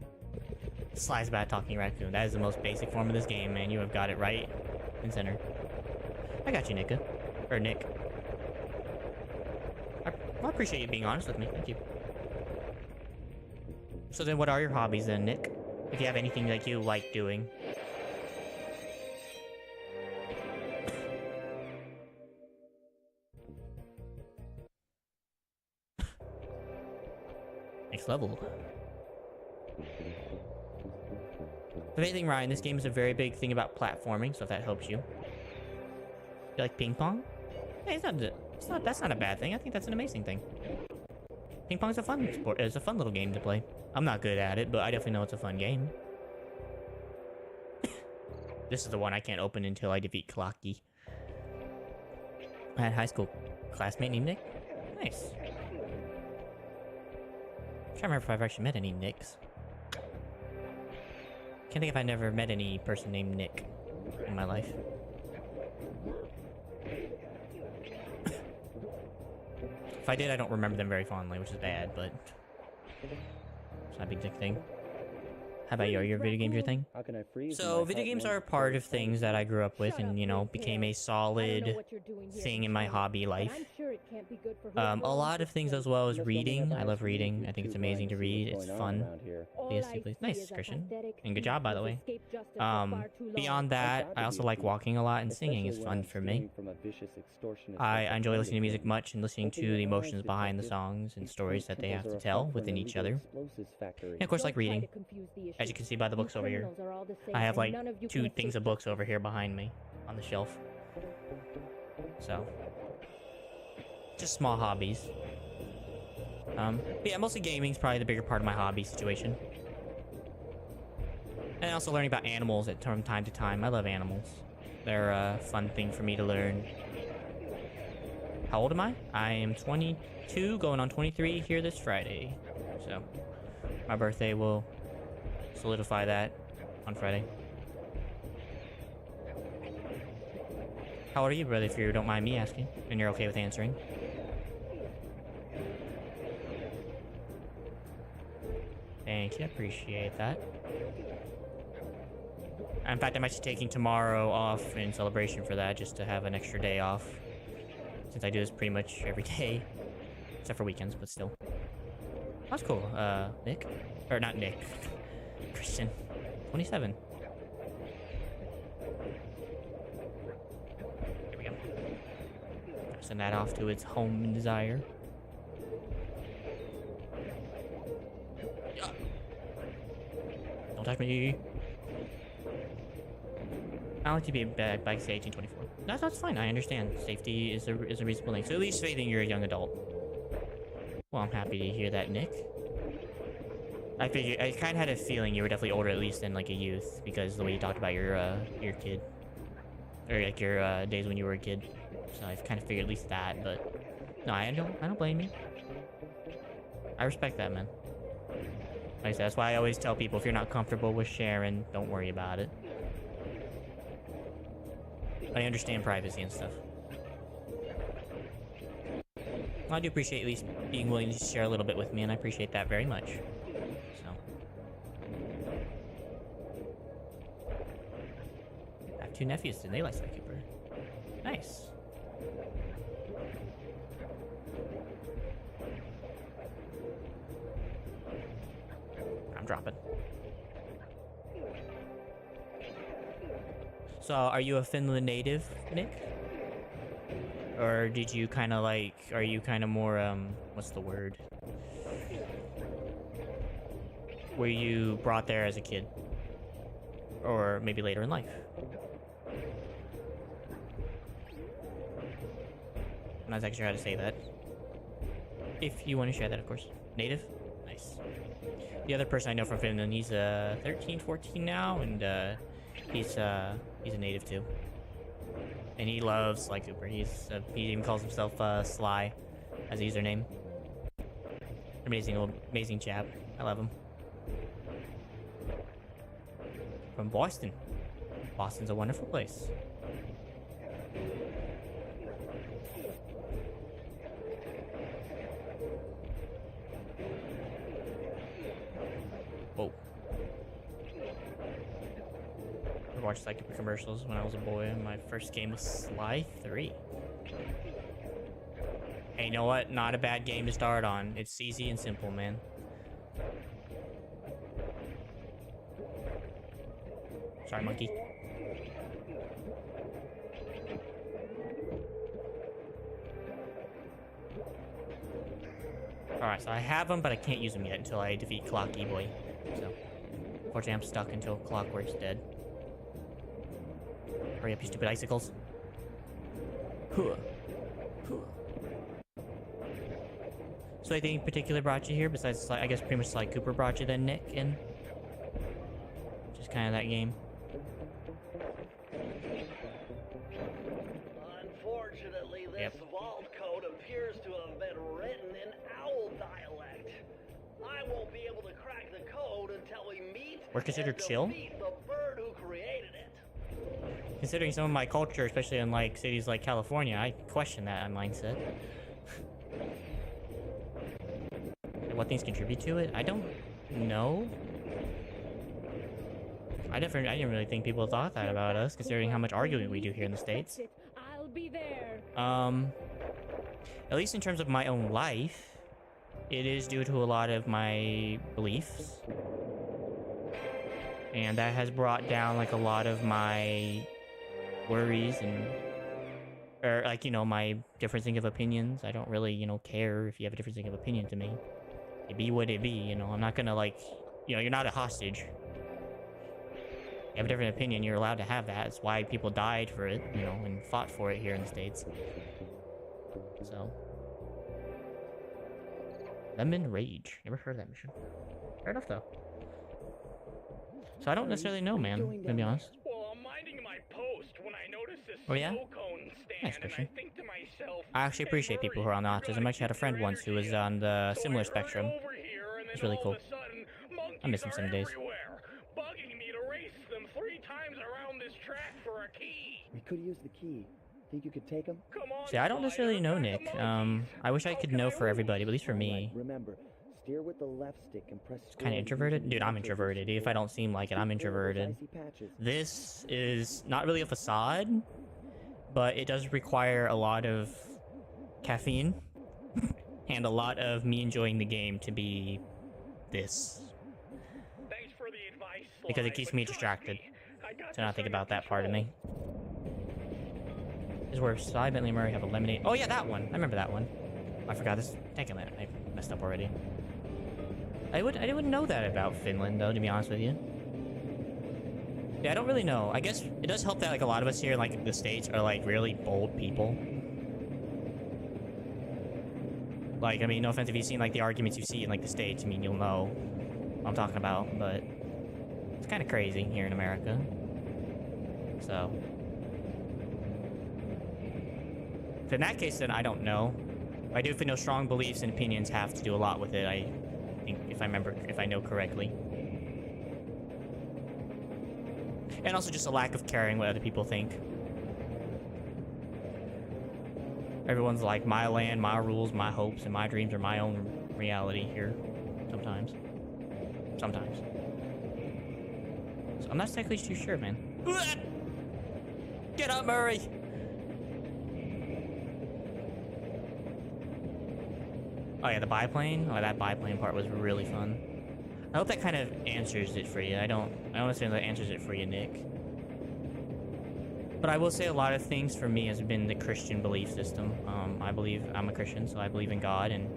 Sly's a bad talking raccoon. That is the most basic form of this game, man. You have got it right in center. I got you, Nika. Or Nick. I appreciate you being honest with me. Thank you. So then what are your hobbies then, Nick? If you have anything that you like doing. Next level. If anything, Ryan, this game is a very big thing about platforming, so if that helps you. You like ping pong? Hey, that's not a bad thing. I think that's an amazing thing. Ping pong's a fun sport. It's a fun little game to play. I'm not good at it, but I definitely know it's a fun game. This is the one I can't open until I defeat Clocky. I had a high school classmate named Nick. Nice. I'm trying to remember if I've actually met any Nicks. Can't think if I never met any person named Nick in my life. If I did, I don't remember them very fondly, which is bad, but it's not a big thing. How about you? Are your video games your thing? How can I freeze So, video games are a part of things that I grew up with and, you know, became a solid thing in my hobby life. A lot of things as well as reading. I love reading. I think it's amazing to read. It's fun. Basically. Nice, Christian. And good job, by the way. Beyond that, I also like walking a lot, and singing is fun for me. I enjoy listening to music much and listening to the emotions behind the songs and stories that they have to tell within each other. And of course, like reading. As you can see by the books over here. I have like 2 things of books over here behind me on the shelf. So, just small hobbies. But yeah, mostly gaming's probably the bigger part of my hobby situation. And also learning about animals from time to time. I love animals. They're a fun thing for me to learn. How old am I? I am 22, going on 23 here this Friday. So, My birthday will solidify that on Friday. How old are you, brother, if you don't mind me asking? And you're okay with answering? Thank you, appreciate that. In fact, I'm actually taking tomorrow off in celebration for that, just to have an extra day off. Since I do this pretty much every day. Except for weekends, but still. That's cool. Nick? Or not Nick. Christian. 27. Here we go. Send that off to its home and desire. Don't touch me. I like to be back by say 1824. That's fine. I understand. Safety is a reasonable thing. So at least faithing you're a young adult. Well, I'm happy to hear that, Nick. I kind of had a feeling you were definitely older, at least than like a youth, because the way you talked about your kid, or like your days when you were a kid. So I've kind of figured at least that. But no, I don't blame you. I respect that, man. Like I said, that's why I always tell people if you're not comfortable with sharing, don't worry about it. I understand privacy and stuff. Well, I do appreciate at least being willing to share a little bit with me, and I appreciate that very much. So. I have 2 nephews, and they like Sly Cooper. Nice. I'm dropping. So, are you a Finland native, Nick? Or did you kind of like, are you kind of more, what's the word? Were you brought there as a kid? Or maybe later in life? I'm not exactly sure how to say that. If you want to share that, of course. Native? Nice. The other person I know from Finland, he's 13, 14 now, and he's a native too. And he loves Sly Cooper. He even calls himself Sly as a username. Amazing chap. I love him. From Boston. Boston's a wonderful place. Whoa. I watched Sly Cooper commercials when I was a boy, and my first game was Sly 3. Hey, you know what? Not a bad game to start on. It's easy and simple, man. Sorry, monkey. Alright, so I have them, but I can't use them yet until I defeat Clocky Boy. So, unfortunately, I'm stuck until Clockwork's dead. Hurry up, you stupid icicles. Huh. Huh. So anything in particular brought you here besides, I guess, pretty much Sly Cooper brought you then, Nick, and just kind of that game? Unfortunately, this vault code appears to have been written in owl dialect. I won't be able to crack the code until we meet We're considered and chill? defeat the bird who created it. Considering some of my culture, especially in like cities like California, I question that mindset. What things contribute to it? I don't know. I didn't really think people thought that about us, considering how much arguing we do here in the States. I'll be there. At least in terms of my own life, it is due to a lot of my beliefs. And that has brought down like a lot of my worries and, or like, you know, my differencing of opinions. I don't really, you know, care if you have a differencing of opinion to me. It be what it be, you know. I'm not gonna like, you know, you're not a hostage. You have a different opinion, you're allowed to have that. It's why people died for it, you know, and fought for it here in the States. So. Lemon Rage. Never heard of that mission. Fair enough, though. So I don't necessarily know, man, to be honest. Well, I'm minding my post when I notice this Oh, yeah? snow cone stand, Nice, and Christian. I think to myself, I actually appreciate people who are on the autism. I actually had a friend once who was on the similar spectrum. It's really cool. I miss them some days. Everywhere, bugging me to race them 3 times around this track for a key. We could use the key. Think you could take him? Come on, See, I don't Sly, necessarily you're know back Nick. among these. I wish I could know for everybody, but at least for me. Remember, steer with the left stick and press. Kind of introverted? Dude, I'm introverted. If I don't seem like it, I'm introverted. This is not really a facade, but it does require a lot of caffeine and a lot of me enjoying the game to be this. Thanks for the advice, Sly, Because it keeps but me trust distracted me, I got to not this think under about that part of me. control. This is where Sly, Bentley, Murray have a lemonade. Oh yeah, that one. I remember that one. I forgot this. Take a minute. I messed up already. I wouldn't know that about Finland though, to be honest with you. Yeah, I don't really know. I guess it does help that like a lot of us here, like the States, are like really bold people. Like, I mean, no offense if you've seen like the arguments you see in like the States. I mean, you'll know what I'm talking about, but it's kind of crazy here in America. So. In that case, then I don't know. I do feel strong beliefs and opinions have to do a lot with it. I think if I know correctly. And also just a lack of caring what other people think. Everyone's like, my land, my rules, my hopes, and my dreams are my own reality here. Sometimes. Sometimes. So I'm not exactly too sure, man. Get up, Murray! Oh yeah, the biplane? Oh, that biplane part was really fun. I hope that kind of answers it for you. I don't say that answers it for you, Nick. But I will say a lot of things for me has been the Christian belief system. I believe I'm a Christian, so I believe in God, and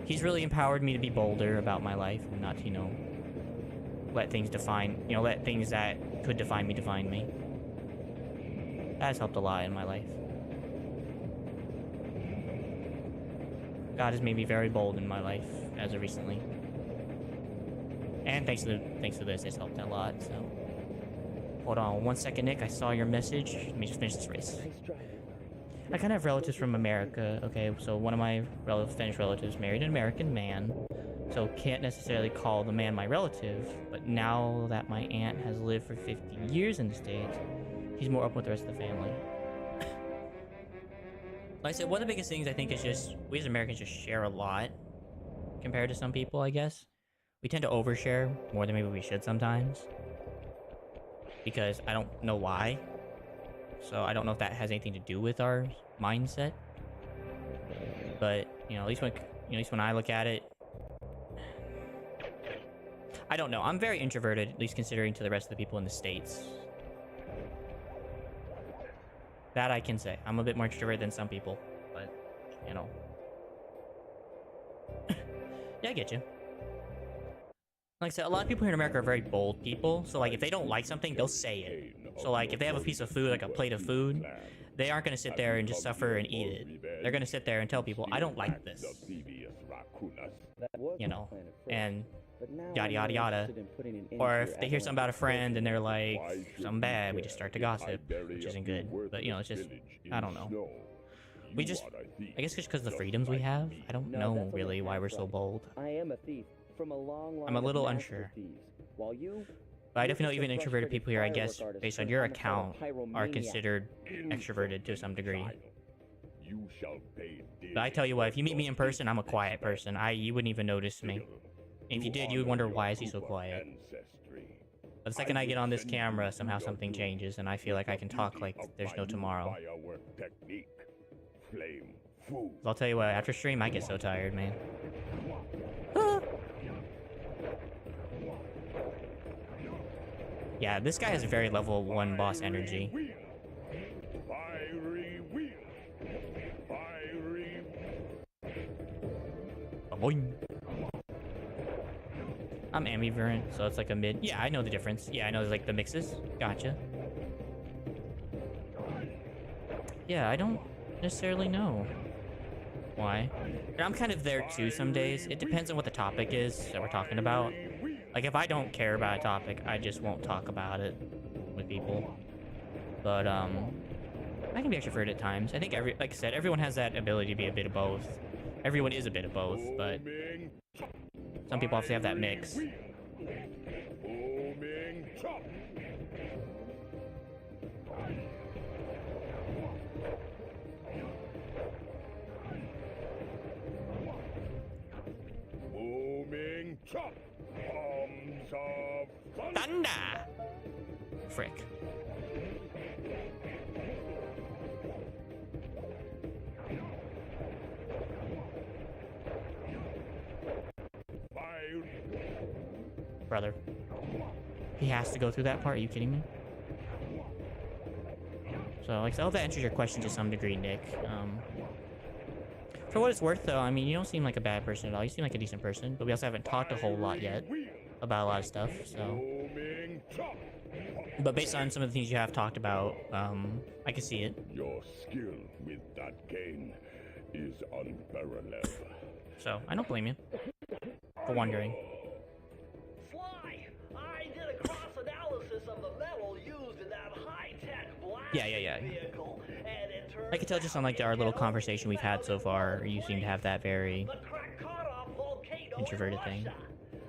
He's really empowered me to be bolder about my life and not to, you know, let things let things that could define me define me. That has helped a lot in my life. God has made me very bold in my life as of recently. And thanks to this, it's helped a lot, so. Hold on 1 second, Nick. I saw your message. Let me just finish this race. I kind of have relatives from America, okay? So one of my Finnish relatives married an American man, so can't necessarily call the man my relative, but now that my aunt has lived for 50 years in the States, he's more open with the rest of the family. Like I said, one of the biggest things I think is just, we as Americans just share a lot compared to some people, I guess. We tend to overshare more than maybe we should sometimes. Because I don't know why. So I don't know if that has anything to do with our mindset. But, you know, at least when I look at it, I don't know. I'm very introverted, at least considering to the rest of the people in the States. That I can say. I'm a bit more introverted than some people, but, you know. Yeah, I get you. Like I said, a lot of people here in America are very bold people, so like if they don't like something, they'll say it. So like if they have a piece of food, like a plate of food, they aren't going to sit there and just suffer and eat it. They're going to sit there and tell people, I don't like this. You know, and yada yada yada. Or if they hear something about a friend and they're like, something bad, we just start to gossip, which isn't good. But you know, it's just, I don't know. We just, I guess just because of the freedoms we have, I don't know really why we're so bold. I am a thief from a long line I'm a little of master unsure. thieves, while you, But I definitely know even introverted people here, I guess, based on your account, are considered extroverted to some degree. But I tell you what, if you meet me in person, I'm a quiet person. You wouldn't even notice me. And if you did, you would wonder, why is he so quiet? But the second I get on this camera, somehow something changes, and I feel like I can talk like there's no tomorrow. So I'll tell you what, after stream, I get so tired, man. Yeah, this guy has very level 1 boss energy. Boing. I'm ambivalent, so it's like a mid. Yeah, I know the difference. Yeah, I know there's like the mixes. Gotcha. Yeah, I don't necessarily know why. And I'm kind of there too some days. It depends on what the topic is that we're talking about. Like, if I don't care about a topic, I just won't talk about it with people. But, I can be extroverted at times. I think like I said, everyone has that ability to be a bit of both. Everyone is a bit of both, but some people obviously have that mix. Booming chop. Booming chop. Bombs of thunder. Thunder! Frick. Fire. Brother. He has to go through that part? Are you kidding me? So, like, I hope that answers your question to some degree, Nick. For what it's worth, though, I mean, you don't seem like a bad person at all. You seem like a decent person, but we also haven't talked a whole lot yet about a lot of stuff, so... Booming chop. But based on some of the things you have talked about, I can see it. Your skill with that cane is unparalleled. So, I don't blame you for wondering. Sly, I did a cross-analysis of the metal used in that high-tech blast Yeah. vehicle, and it turns I can tell just on, like, our little conversation we've had so far, you seem to have that very the Krakatoa volcano in introverted thing. Russia.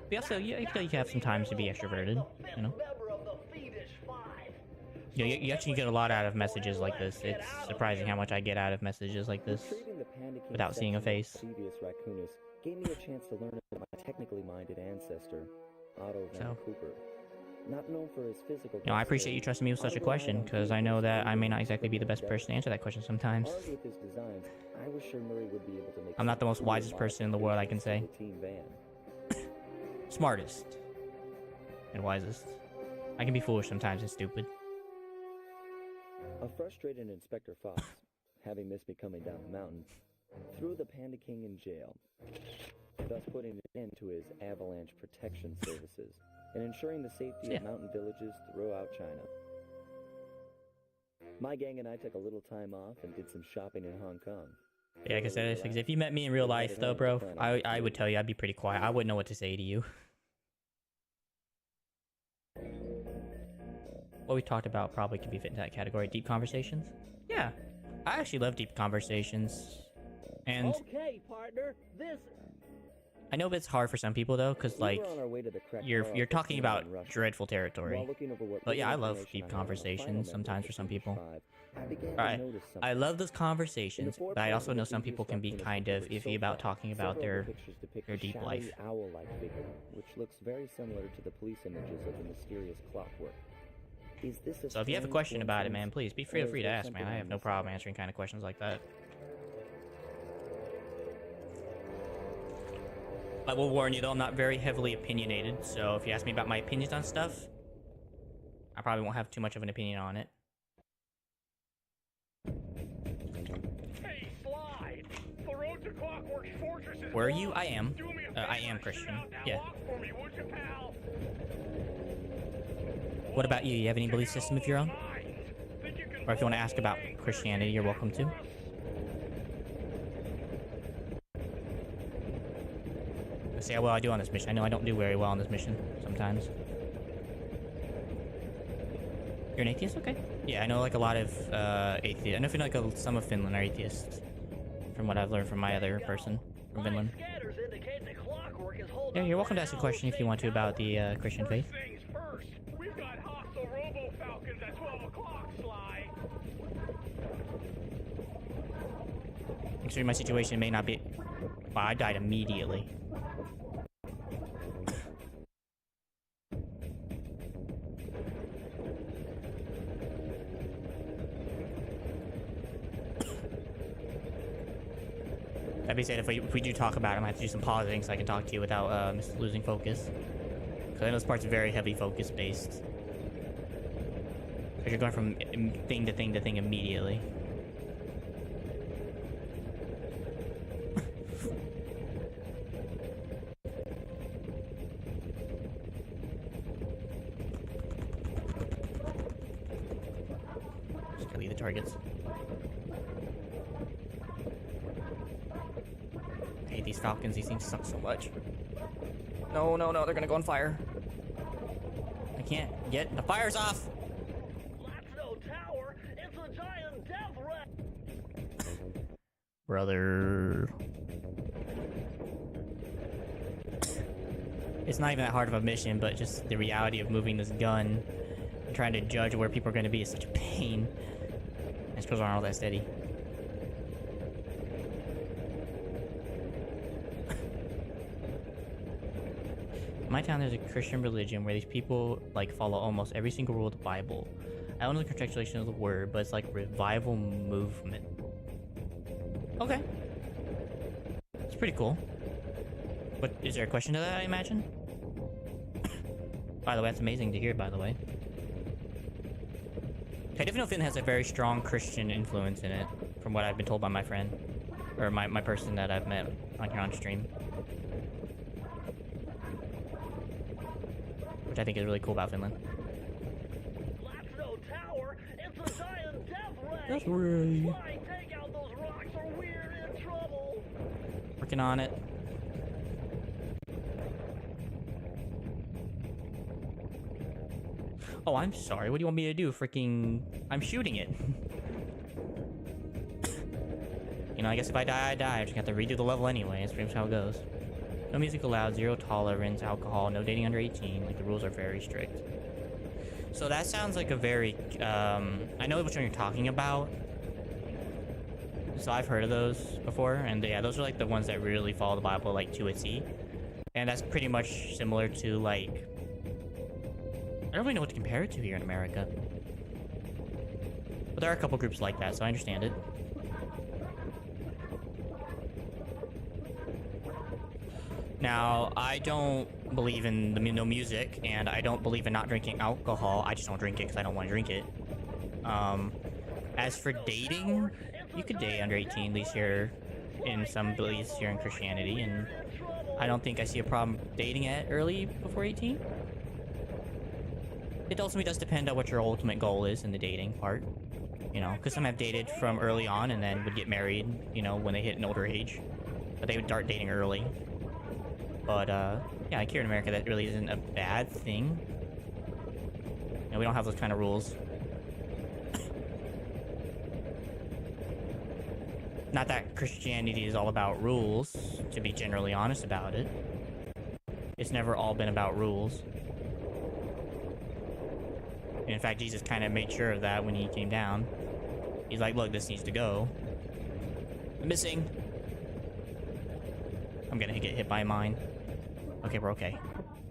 But also, you feel you have some times to be extroverted, you know? Member of the Thievius Five. You know, you actually get a lot out of messages like this. It's surprising how much I get out of messages like this. Retrieving the Panda King without seeing a section face. of Thievius Raccoonus gave me a chance to learn about my technically minded ancestor, Otto Van So. Cooper. Not known for his physical. You know, I appreciate you trusting me with such a question, because I know that I may not exactly be the best person to answer that question sometimes. Armed with his designs, I was sure Murray would be able to make I'm not the most something wisest cool person in the world, I can say. the team van. Smartest. And wisest. I can be foolish sometimes and stupid. A frustrated Inspector Fox, having missed me coming down the mountain, threw the Panda King in jail, thus putting an end to his avalanche protection services and ensuring the safety Yeah. of mountain villages throughout China. My gang and I took a little time off and did some shopping in Hong Kong. Yeah, like I said, if you met me in real life, though, bro, I would tell you I'd be pretty quiet. I wouldn't know what to say to you. What we talked about probably could be fit into that category. Deep conversations? Yeah. I actually love deep conversations. And Okay, partner, this... I know it's hard for some people, though, because, We like, were on our way to the you're Krakatoa talking casino about in Russia. dreadful territory. While looking over what But yeah, little I love information deep I had on the final conversations member sometimes of for some the people. Five, I began Right. to notice I something. love those conversations, In the but I also foreground know of the some people can be Thievius kind of Raccoonus iffy about sofa, talking about several of their the pictures depict their a deep shadowy life. owl-like figure, which looks very similar to the police images of the mysterious clockwork. Is this a So if you have a strange question about it, man, coincidence, please be or is free to there ask, something man. I I'm have no missing? problem answering kind of questions like that. I will warn you, though, I'm not very heavily opinionated, so if you ask me about my opinions on stuff, I probably won't have too much of an opinion on it. Hey, Sly! The road to Clockwork's fortress is Were you? blocked. I am. Do me a I favor, am shoot Christian. out that Yeah. lock for me, would you, pal? What about you? You have any belief Check out system of all your those own? mines. Think you can Or if you want to blow ask the about bank Christianity, you're welcome to. for us? Let's see how well I do on this mission. I know I don't do very well on this mission sometimes. You're an atheist? Okay. Yeah, I know like a lot of atheists. I know like some of Finland are atheists. From what I've learned from my other person from Finland. Scanners indicate that Clockwork is holding Yeah, up you're welcome to the ask a house question if you want to about the Christian faith. First things first. We've got hostile robo-falcons at 12 o'clock, Sly. Considering my situation may not be... Wow, I died immediately. That being said, if we do talk about it, I have to do some pausing so I can talk to you without losing focus. Because I know this part's very heavy focus based. Because you're going from thing to thing to thing immediately. Just delete the targets. I hate these falcons, these things suck so much. No, no, no, they're gonna go on fire. I can't get the fires off! That's no tower. It's a giant death ray. Brother. It's not even that hard of a mission, but just the reality of moving this gun and trying to judge where people are going to be is such a pain. And scrolls aren't all that steady. In my town, there's a Christian religion where these people like follow almost every single rule of the Bible. I don't know the contextualization of the word, but it's like revival movement. Okay. It's pretty cool. But is there a question to that, I imagine? By the way, that's amazing to hear, by the way. I definitely know Finland has a very strong Christian influence in it, from what I've been told by my friend. Or my person that I've met on here on stream. Which I think is really cool about Finland. That's no tower. It's a giant death ray. That's right. Fly, take out those rocks or we're in trouble. Working on it. Oh, I'm sorry. What do you want me to do? Freaking... I'm shooting it. You know, I guess if I die, I die. I just have to redo the level anyway. That's pretty much how it goes. No music allowed, 0 tolerance, alcohol, no dating under 18. Like, the rules are very strict. So that sounds like a very... I know which one you're talking about. So I've heard of those before. And yeah, those are like the ones that really follow the Bible, like, to a T. And that's pretty much similar to, like... I don't really know what to compare it to here in America. But there are a couple groups like that, so I understand it. Now, I don't believe in no music, and I don't believe in not drinking alcohol. I just don't drink it because I don't want to drink it. As for dating, you could date under 18, at least here in some beliefs here in Christianity, and I don't think I see a problem dating at early before 18. It ultimately does depend on what your ultimate goal is in the dating part. You know, because some have dated from early on and then would get married, you know, when they hit an older age. But they would start dating early. But, yeah, here in America, that really isn't a bad thing. You know, we don't have those kind of rules. Not that Christianity is all about rules, to be generally honest about it. It's never all been about rules. And in fact, Jesus kind of made sure of that when he came down. He's like, look, this needs to go. I'm missing. I'm gonna get hit by mine. Okay, we're okay.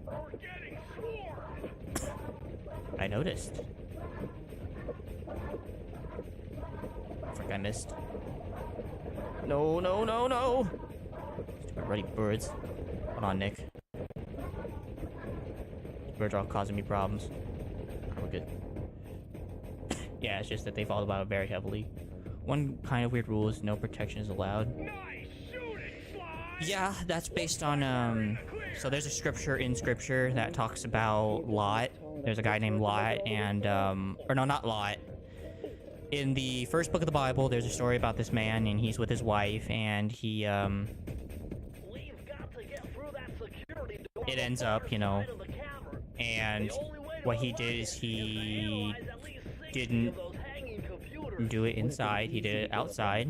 We're getting swarmed. I noticed. Frick, I missed. No, no, no, no! Stupid ruddy birds. Hold on, Nick. Birds are all causing me problems. We're good. Yeah, it's just that they follow the Bible very heavily. One kind of weird rule is no protection is allowed. Nice shooting, Sly. Yeah, that's based on, so there's a scripture in scripture that talks about Lot. There's a guy named Lot, and, or no, not Lot. In the first book of the Bible, there's a story about this man, and he's with his wife, and he, We've got to get through that security door. it ends up, you know, Side of the cavern. and The only way what to he avoid did is it he analyze at least 60 didn't of those hanging computers. do it inside, he did it outside,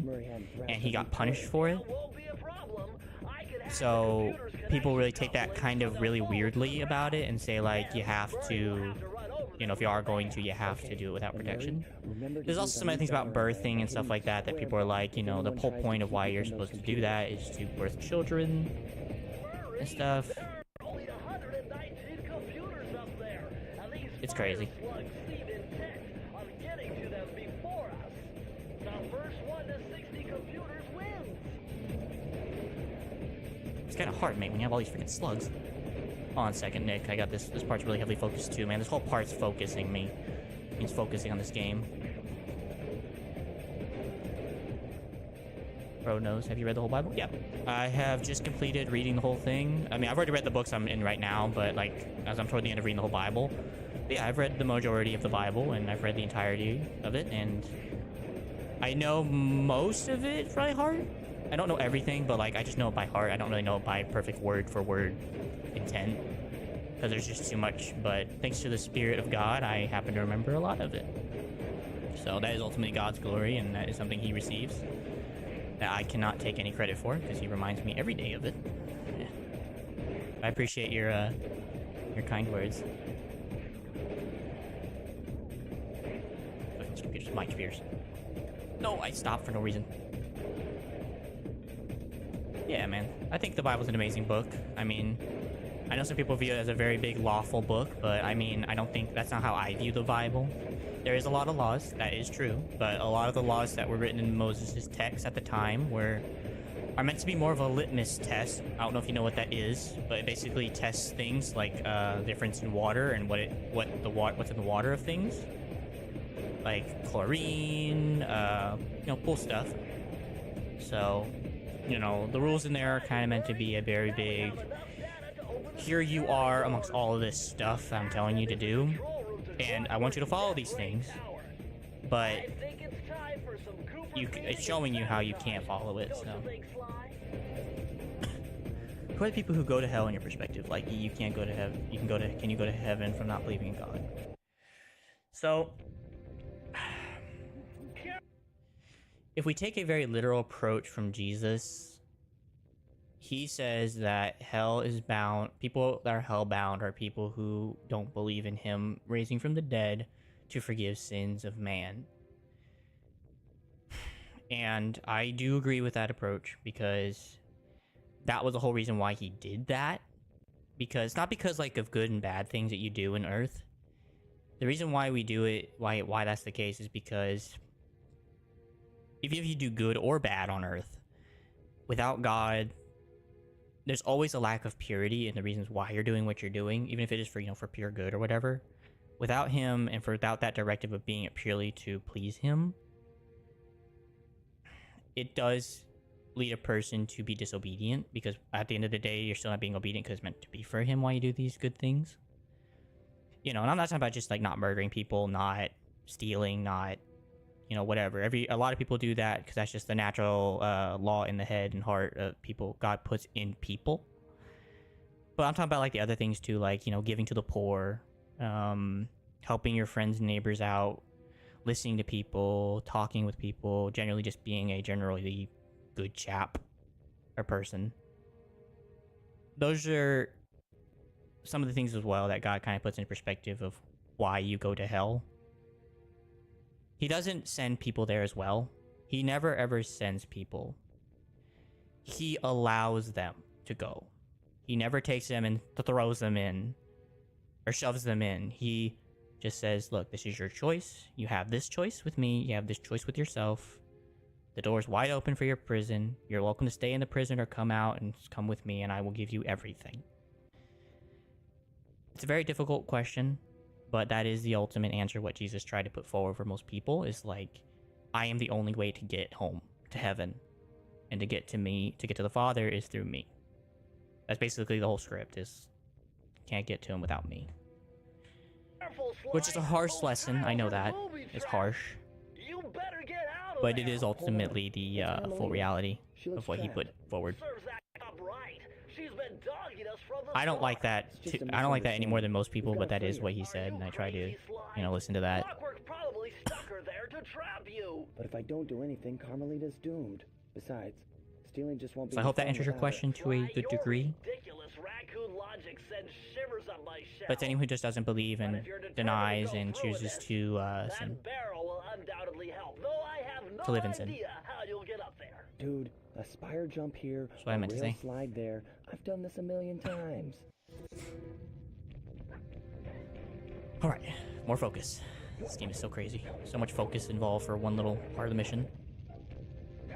and he got punished for it. That won't be a problem. I can hack So the computers people really connection take that couplers kind so of they'll really fall weirdly through about it and say like you have Burn will to, have to run over you know, if you are going to, you have to do it without protection. There's also some other things about birthing and stuff like that that people are like, you know, the whole point of why you're supposed to do that is to birth children and stuff. Only 119 computers up there. And these It's crazy. fire slugs seem intent on getting to them before us. The first one to 60 computers wins. It's kind of hard, mate, when you have all these freaking slugs. Hold on a second, Nick. I got this. This part's really heavily focused too, man. This whole part's focusing me. Means focusing on this game. Bro knows. Have you read the whole Bible? Yeah. I have just completed reading the whole thing. I mean, I've already read the books I'm in right now, but like, as I'm toward the end of reading the whole Bible. But yeah, I've read the majority of the Bible, and I've read the entirety of it, and I know most of it by heart. I don't know everything, but like, I just know it by heart. I don't really know it by perfect word for word intent, because there's just too much. But thanks to the Spirit of God, I happen to remember a lot of it. So that is ultimately God's glory, and that is something he receives that I cannot take any credit for, because he reminds me every day of it. Yeah. I appreciate your kind words. Mr. Computers, my computers. No, I stopped for no reason. Yeah, man. I think the Bible's an amazing book. I mean, I know some people view it as a very big lawful book, but I mean, I don't think that's not how I view the Bible. There is a lot of laws, that is true, but a lot of the laws that were written in Moses' text at the time are meant to be more of a litmus test. I don't know if you know what that is, but it basically tests things like difference in water and what's in the water of things, like chlorine, cool stuff. So, the rules in there are kind of meant to be a very big. Here you are amongst all of this stuff I'm telling you to do, and I want you to follow these things, but it's showing you how you can't follow it. So, who are the people who go to hell in your perspective? Like, you can't go to heaven. Can you go to heaven from not believing in God? So, if we take a very literal approach from Jesus, he says that hell is bound. People that are hell bound are people who don't believe in him raising from the dead to forgive sins of man. And I do agree with that approach, because that was the whole reason why he did that. Because not because like of good and bad things that you do in earth. The reason why we do it, why that's the case, is because if you do good or bad on earth, without God, there's always a lack of purity in the reasons why you're doing what you're doing, even if it is for pure good or whatever. Without him, and without that directive of being it purely to please him, it does lead a person to be disobedient, because at the end of the day, you're still not being obedient because it's meant to be for him while you do these good things. And I'm not talking about just like not murdering people, not stealing, not whatever. A lot of people do that because that's just the natural law in the head and heart of people God puts in people. But I'm talking about like the other things too, like giving to the poor, helping your friends and neighbors out, listening to people, talking with people, generally just being a generally good chap or person. Those are some of the things as well that God kind of puts in perspective of why you go to hell. He doesn't send people there as well. He never ever sends people. He allows them to go. He never takes them and throws them in or shoves them in. He just says, look, this is your choice. You have this choice with me. You have this choice with yourself. The door's wide open for your prison. You're welcome to stay in the prison or come out and come with me, and I will give you everything. It's a very difficult question, but that is the ultimate answer. What Jesus tried to put forward for most people is like, I am the only way to get home to heaven, and to get to me, to get to the Father is through me. That's basically the whole script, is can't get to him without me. Which is a harsh lesson, I know that. It's harsh. But it is ultimately the full reality of what he put forward. I don't like that. I don't like that any more than most people, but that is what he said, and I try to, listen to that. But if I don't do anything, Carmelita's doomed. Besides, stealing just won't be. So I hope that answers your question to a good degree. But to anyone who just doesn't believe and denies and chooses to sin, to live in sin. Dude, a spire jump here, That's what I meant to say. Slide there. I've done this a million times. Alright, more focus. This game is so crazy. So much focus involved for one little part of the mission.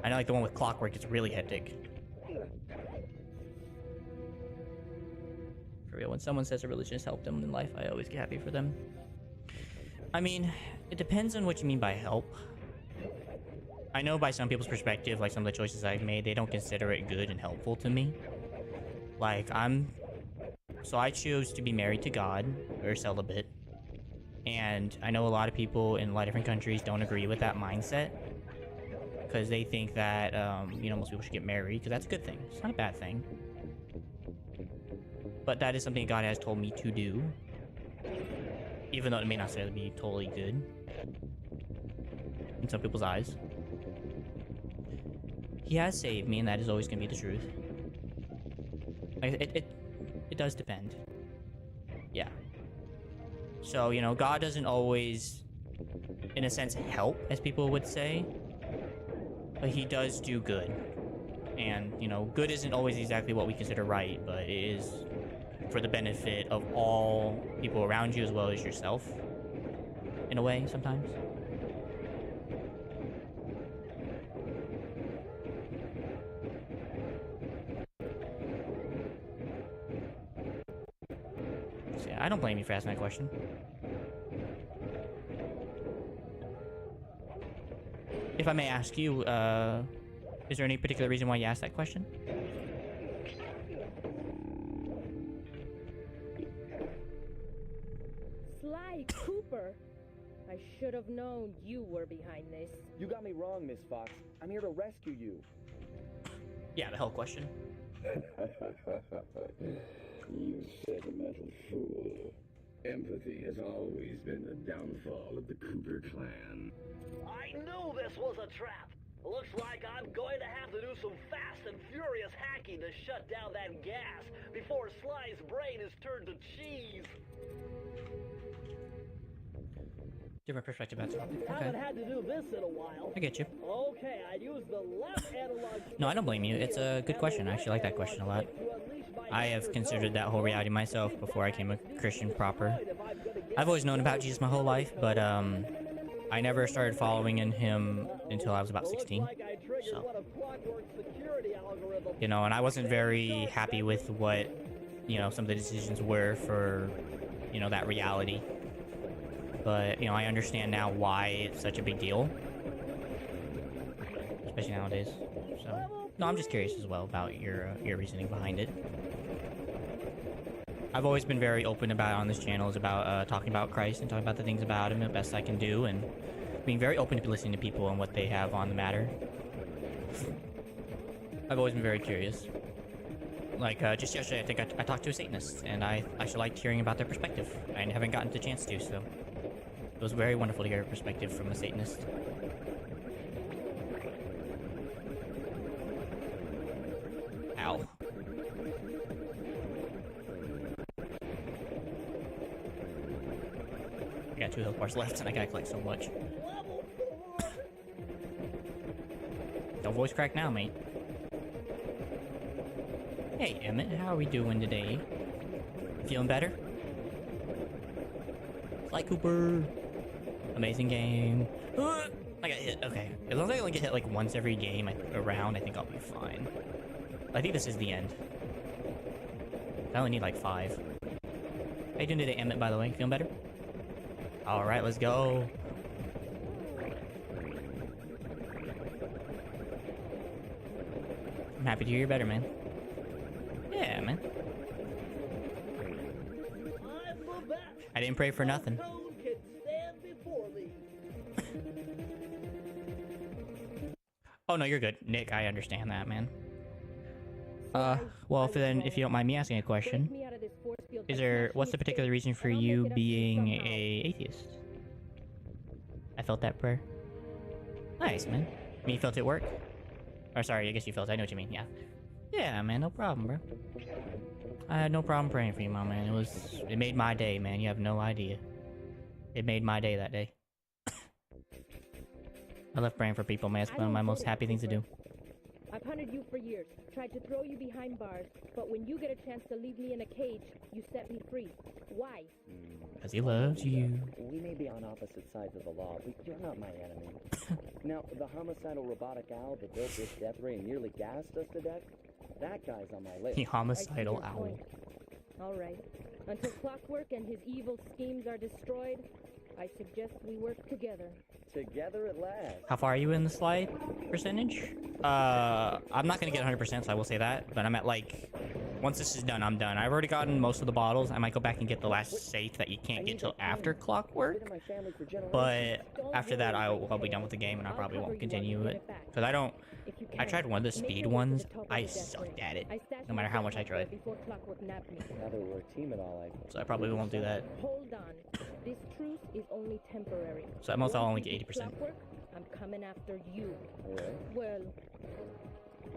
I know, like the one with clockwork, it's really hectic. For real, when someone says a religion has helped them in life, I always get happy for them. I mean, it depends on what you mean by help. I know by some people's perspective, like some of the choices I've made, they don't consider it good and helpful to me. Like, so I choose to be married to God, or celibate. And I know a lot of people in a lot of different countries don't agree with that mindset. Because they think that, most people should get married, because that's a good thing. It's not a bad thing. But that is something God has told me to do. Even though it may not necessarily be totally good. In some people's eyes. He has saved me, and that is always going to be the truth. It does depend. Yeah. So, you know, God doesn't always, in a sense, help, as people would say. But he does do good. And, you know, good isn't always exactly what we consider right, but it is for the benefit of all people around you as well as yourself. In a way, sometimes. So, yeah, I don't blame you for asking that question. If I may ask you, is there any particular reason why you asked that question? Sly Cooper! I should have known you were behind this. You got me wrong, Miss Fox. I'm here to rescue you. Yeah, the hell question. You sentimental fool. Empathy has always been the downfall of the Cooper clan. I knew this was a trap. Looks like I'm going to have to do some fast and furious hacking to shut down that gas before Sly's brain is turned to cheese. Different perspective, that's all. Haven't Okay. had to do this in a while. I get you. Okay, I'd use the left analog. No, I don't blame you. It's a good question. I actually like that question a lot. I have considered that whole reality myself before I became a Christian proper. I've always known about Jesus my whole life, but I never started following in him until I was about 16. So, you know, and I wasn't very happy with what, you know, some of the decisions were for, you know, that reality. But, you know, I understand now why it's such a big deal. Especially nowadays. So, no, I'm just curious as well about your reasoning behind it. I've always been very open about on this channel is about talking about Christ and talking about the things about him the best I can do, and being very open to listening to people and what they have on the matter. I've always been very curious. Like, just yesterday, I think I talked to a Satanist, and I actually liked hearing about their perspective. I haven't gotten the chance to, so it was very wonderful to hear a perspective from a Satanist. Ow. I got 2 health bars left, and I gotta collect so much. Don't voice crack now, mate. Hey, Emmett, how are we doing today? Feeling better? Sly Cooper! Amazing game. I got hit. Okay. As long as I only get hit like once every game around, I think I'll be fine. I think this is the end. I only need like 5. How you doing today, Emmett, by the way? Feeling better? Alright, let's go. I'm happy to hear you're better, man. Yeah, man. I didn't pray for nothing. Oh no, you're good, Nick. I understand that, man. Well, if you don't mind me asking a question, what's the particular reason for you being a atheist? I felt that prayer. Nice, man. I mean, you felt it work? Or sorry, I guess you felt it. I know what you mean, yeah. Yeah, man, no problem, bro. I had no problem praying for you, my man. It made my day, man. You have no idea. It made my day that day. I love praying for people, man. It's one of my most happy things to do. I've hunted you for years, tried to throw you behind bars, but when you get a chance to leave me in a cage, you set me free. Why? Because he loves you. We may be on opposite sides of the law, but you're not my enemy. Now, the homicidal robotic owl that built this death ray and nearly gassed us to death, that guy's on my list. The homicidal I see your owl. point. All right. Until Clockwork and his evil schemes are destroyed, I suggest we work together. Together at last. How far are you in the slide percentage? I'm not gonna get 100%, so I will say that. But I'm at like, once this is done, I'm done. I've already gotten most of the bottles. I might go back and get the last safe that you can't get till after Clockwork. But after that, I'll be done with the game, and I probably won't continue it. Because I tried one of the speed ones. I sucked at it, no matter how much I tried. Now that we're a team and all, So I probably won't do that. Hold on. This truce is only temporary. So at most, I'll only get Once we 80%. Clockwork, I'm coming after you. Alright. Well,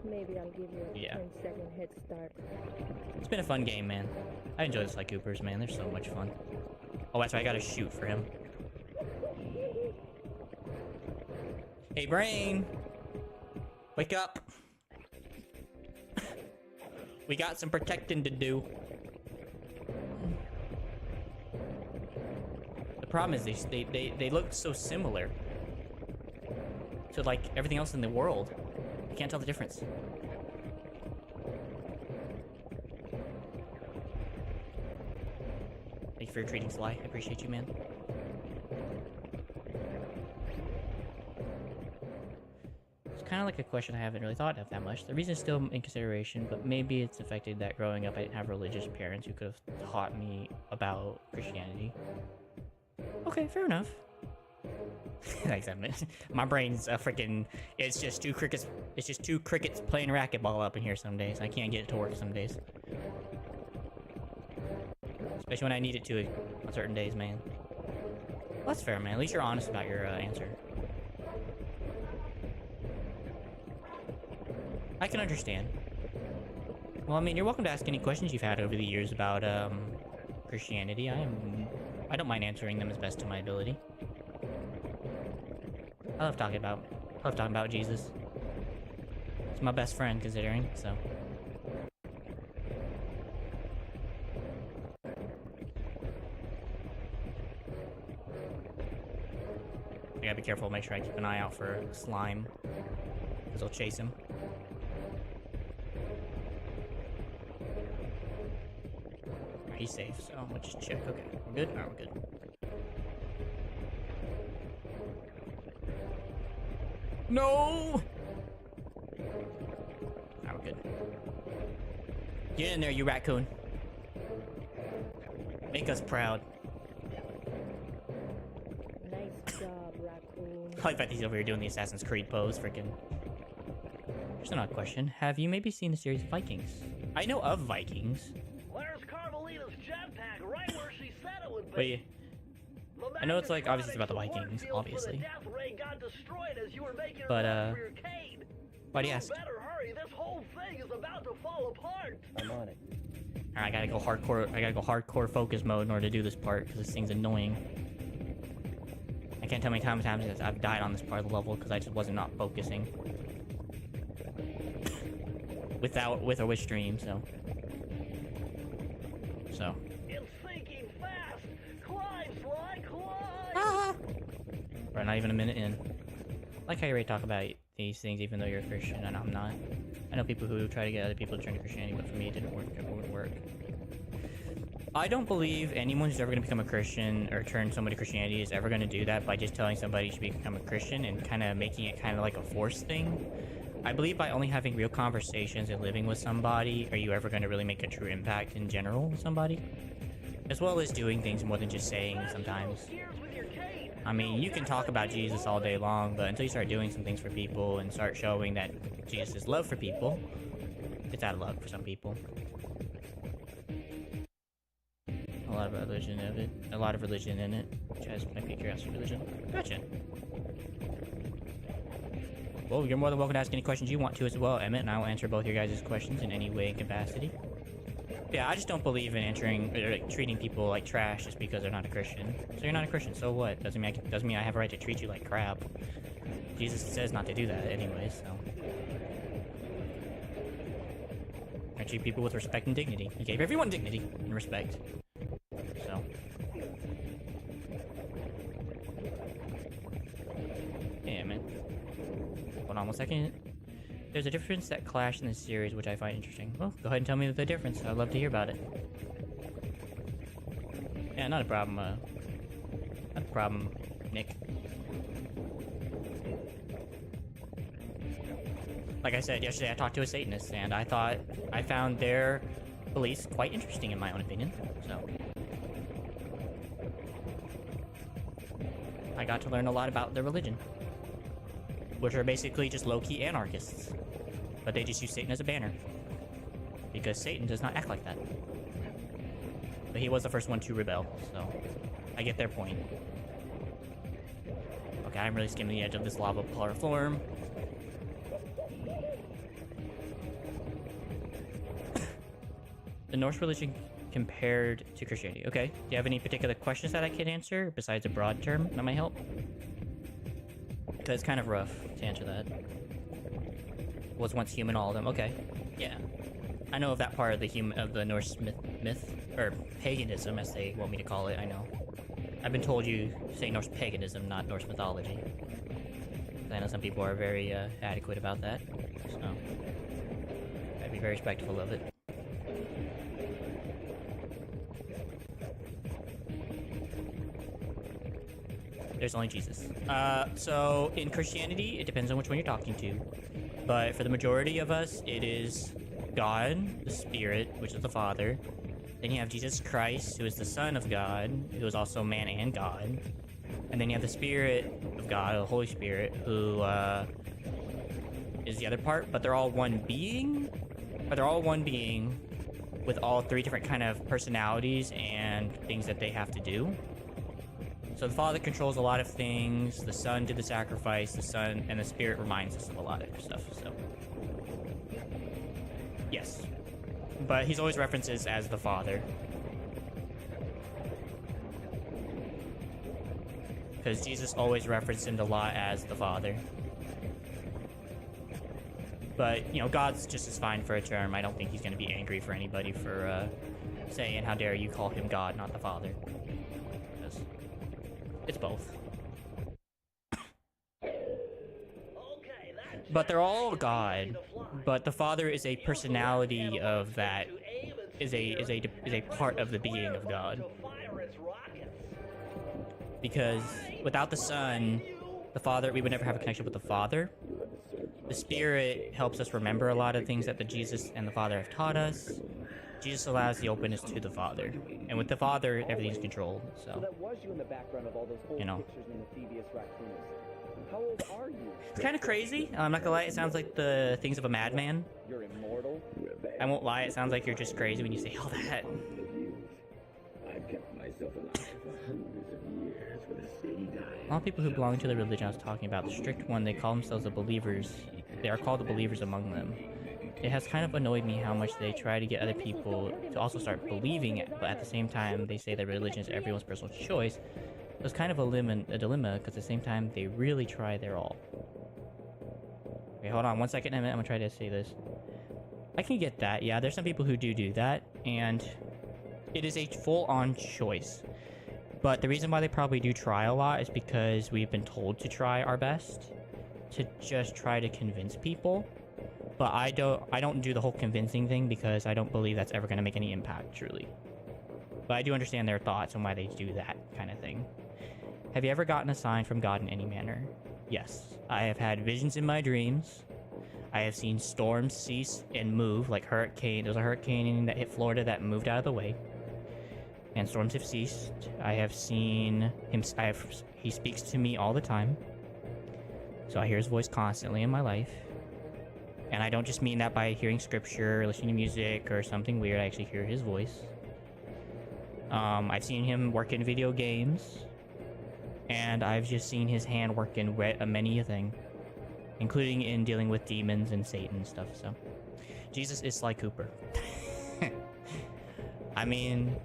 Maybe I'll give you a Yeah. 10-second head start. It's been a fun game, man. I enjoy the Sly Coopers, man. They're so much fun. Oh, that's right. I gotta shoot for him. Hey, Brain! Wake up! We got some protecting to do. The problem is they look so similar to like everything else in the world. You can't tell the difference. Thank you for your treating, Sly. I appreciate you, man. It's kind of like a question I haven't really thought of that much. The reason is still in consideration, but maybe it's affected that growing up I didn't have religious parents who could have taught me about Christianity. Okay, fair enough. Thanks, Emmett. My brain's a freaking. It's just two crickets. It's just two crickets playing racquetball up in here some days. I can't get it to work some days. Especially when I need it to on certain days, man. Well, that's fair, man. At least you're honest about your answer. I can understand. Well, I mean, you're welcome to ask any questions you've had over the years about Christianity. I don't mind answering them as best to my ability. I love talking about Jesus. He's my best friend, considering, so. I gotta be careful, make sure I keep an eye out for slime, because he'll chase him. Alright, he's safe, so we'll just check. Okay, we're good? Alright, we're good. No! Alright, we're good. Get in there, you raccoon. Make us proud. Nice job, raccoon. I like that he's over here doing the Assassin's Creed pose, freaking. Here's another question. Have you maybe seen the series Vikings? I know of Vikings. Where's Carmelita's jetpack? Right where she said it would be. Wait, I know it's like obviously about the Vikings, obviously. But why do you ask? Better hurry, this whole thing is about to fall apart. I'm on it. Alright, I gotta go hardcore. I gotta go hardcore focus mode in order to do this part because this thing's annoying. I can't tell how many times I've died on this part of the level because I just wasn't not focusing. With or with stream, so. It's sinking fast. Climb, Sly, climb. Ah! We're not even a minute in. I like how you already talk about these things even though you're a Christian and I'm not. I know people who try to get other people to turn to Christianity, but for me it didn't work. It wouldn't work. I don't believe anyone who's ever going to become a Christian or turn somebody to Christianity is ever going to do that by just telling somebody you should become a Christian and kind of making it kind of like a forced thing. I believe by only having real conversations and living with somebody are you ever going to really make a true impact in general with somebody. As well as doing things more than just saying sometimes. I mean, you can talk about Jesus all day long, but until you start doing some things for people and start showing that Jesus' love for people, it's out of luck for some people. A lot of religion of it. A lot of religion in it. Which has my curiosity religion. Gotcha. Well, you're more than welcome to ask any questions you want to as well, Emmett, and I will answer both your guys' questions in any way and capacity. Yeah, I just don't believe in treating people like trash just because they're not a Christian. So you're not a Christian, so what? Doesn't mean I have a right to treat you like crap. Jesus says not to do that anyway, so. I treat people with respect and dignity. He gave everyone dignity and respect. So. Yeah, man. Hold on one second. There's a difference that clash in this series, which I find interesting. Well, go ahead and tell me the difference. I'd love to hear about it. Yeah, not a problem, not a problem, Nick. Like I said, yesterday I talked to a Satanist, and I found their beliefs quite interesting in my own opinion, so. I got to learn a lot about their religion. Which are basically just low-key anarchists. But they just use Satan as a banner. Because Satan does not act like that. But he was the first one to rebel, so I get their point. Okay, I'm really skimming the edge of this lava platform. the Norse religion compared to Christianity. Okay. Do you have any particular questions that I can answer besides a broad term that might help? Because it's kind of rough to answer that. Was once human, all of them. Okay. Yeah. I know of that part of the Norse myth or paganism, as they want me to call it. I know. I've been told you say Norse paganism, not Norse mythology. I know some people are very adequate about that, so I'd be very respectful of it. There's only Jesus. So in Christianity, it depends on which one you're talking to. But for the majority of us, it is God, the Spirit, which is the Father. Then you have Jesus Christ, who is the Son of God, who is also man and God. And then you have the Spirit of God, the Holy Spirit, who is the other part. But they're all one being. But they're all one being with all three different kind of personalities and things that they have to do. So the Father controls a lot of things, the Son did the sacrifice, the Son and the Spirit reminds us of a lot of stuff, so. Yes. But he's always references as the Father. Because Jesus always referenced him a lot as the Father. But, you know, God's just as fine for a term. I don't think he's going to be angry for anybody for saying, how dare you call him God, not the Father. It's both. But they're all God. But the Father is a personality of that. Is a part of the being of God. Because without the Son, the Father, we would never have a connection with the Father. The Spirit helps us remember a lot of things that the Jesus and the Father have taught us. Jesus allows the openness to the Father, and with the Father, everything's controlled. So that was you in the background of all those old you know, pictures in the Thievius Raccoonus. How old are you? It's kind of crazy. I'm not gonna lie. It sounds like the things of a madman. You're immortal. I won't lie. It sounds like you're just crazy when you say all that. I've kept myself alive for hundreds of years with a steady diet. All people who belong to the religion I was talking about, the strict one, they call themselves the believers. They are called the believers among them. It has kind of annoyed me how much they try to get other people to also start believing it, but at the same time, they say that religion is everyone's personal choice. So it's kind of a dilemma, because at the same time, they really try their all. Okay, hold on 1 second, I'm gonna try to say this. I can get that, yeah, there's some people who do that, and it is a full-on choice. But the reason why they probably do try a lot is because we've been told to try our best, to just try to convince people. But I don't do the whole convincing thing because I don't believe that's ever going to make any impact, truly. But I do understand their thoughts on why they do that kind of thing. Have you ever gotten a sign from God in any manner? Yes. I have had visions in my dreams. I have seen storms cease and move, like hurricane. There was a hurricane that hit Florida that moved out of the way. And storms have ceased. I have seen him, he speaks to me all the time. So I hear his voice constantly in my life. And I don't just mean that by hearing scripture, listening to music, or something weird. I actually hear his voice. I've seen him work in video games. And I've just seen his hand work in many a thing. Including in dealing with demons and Satan and stuff, so. Jesus is Sly Cooper. I mean,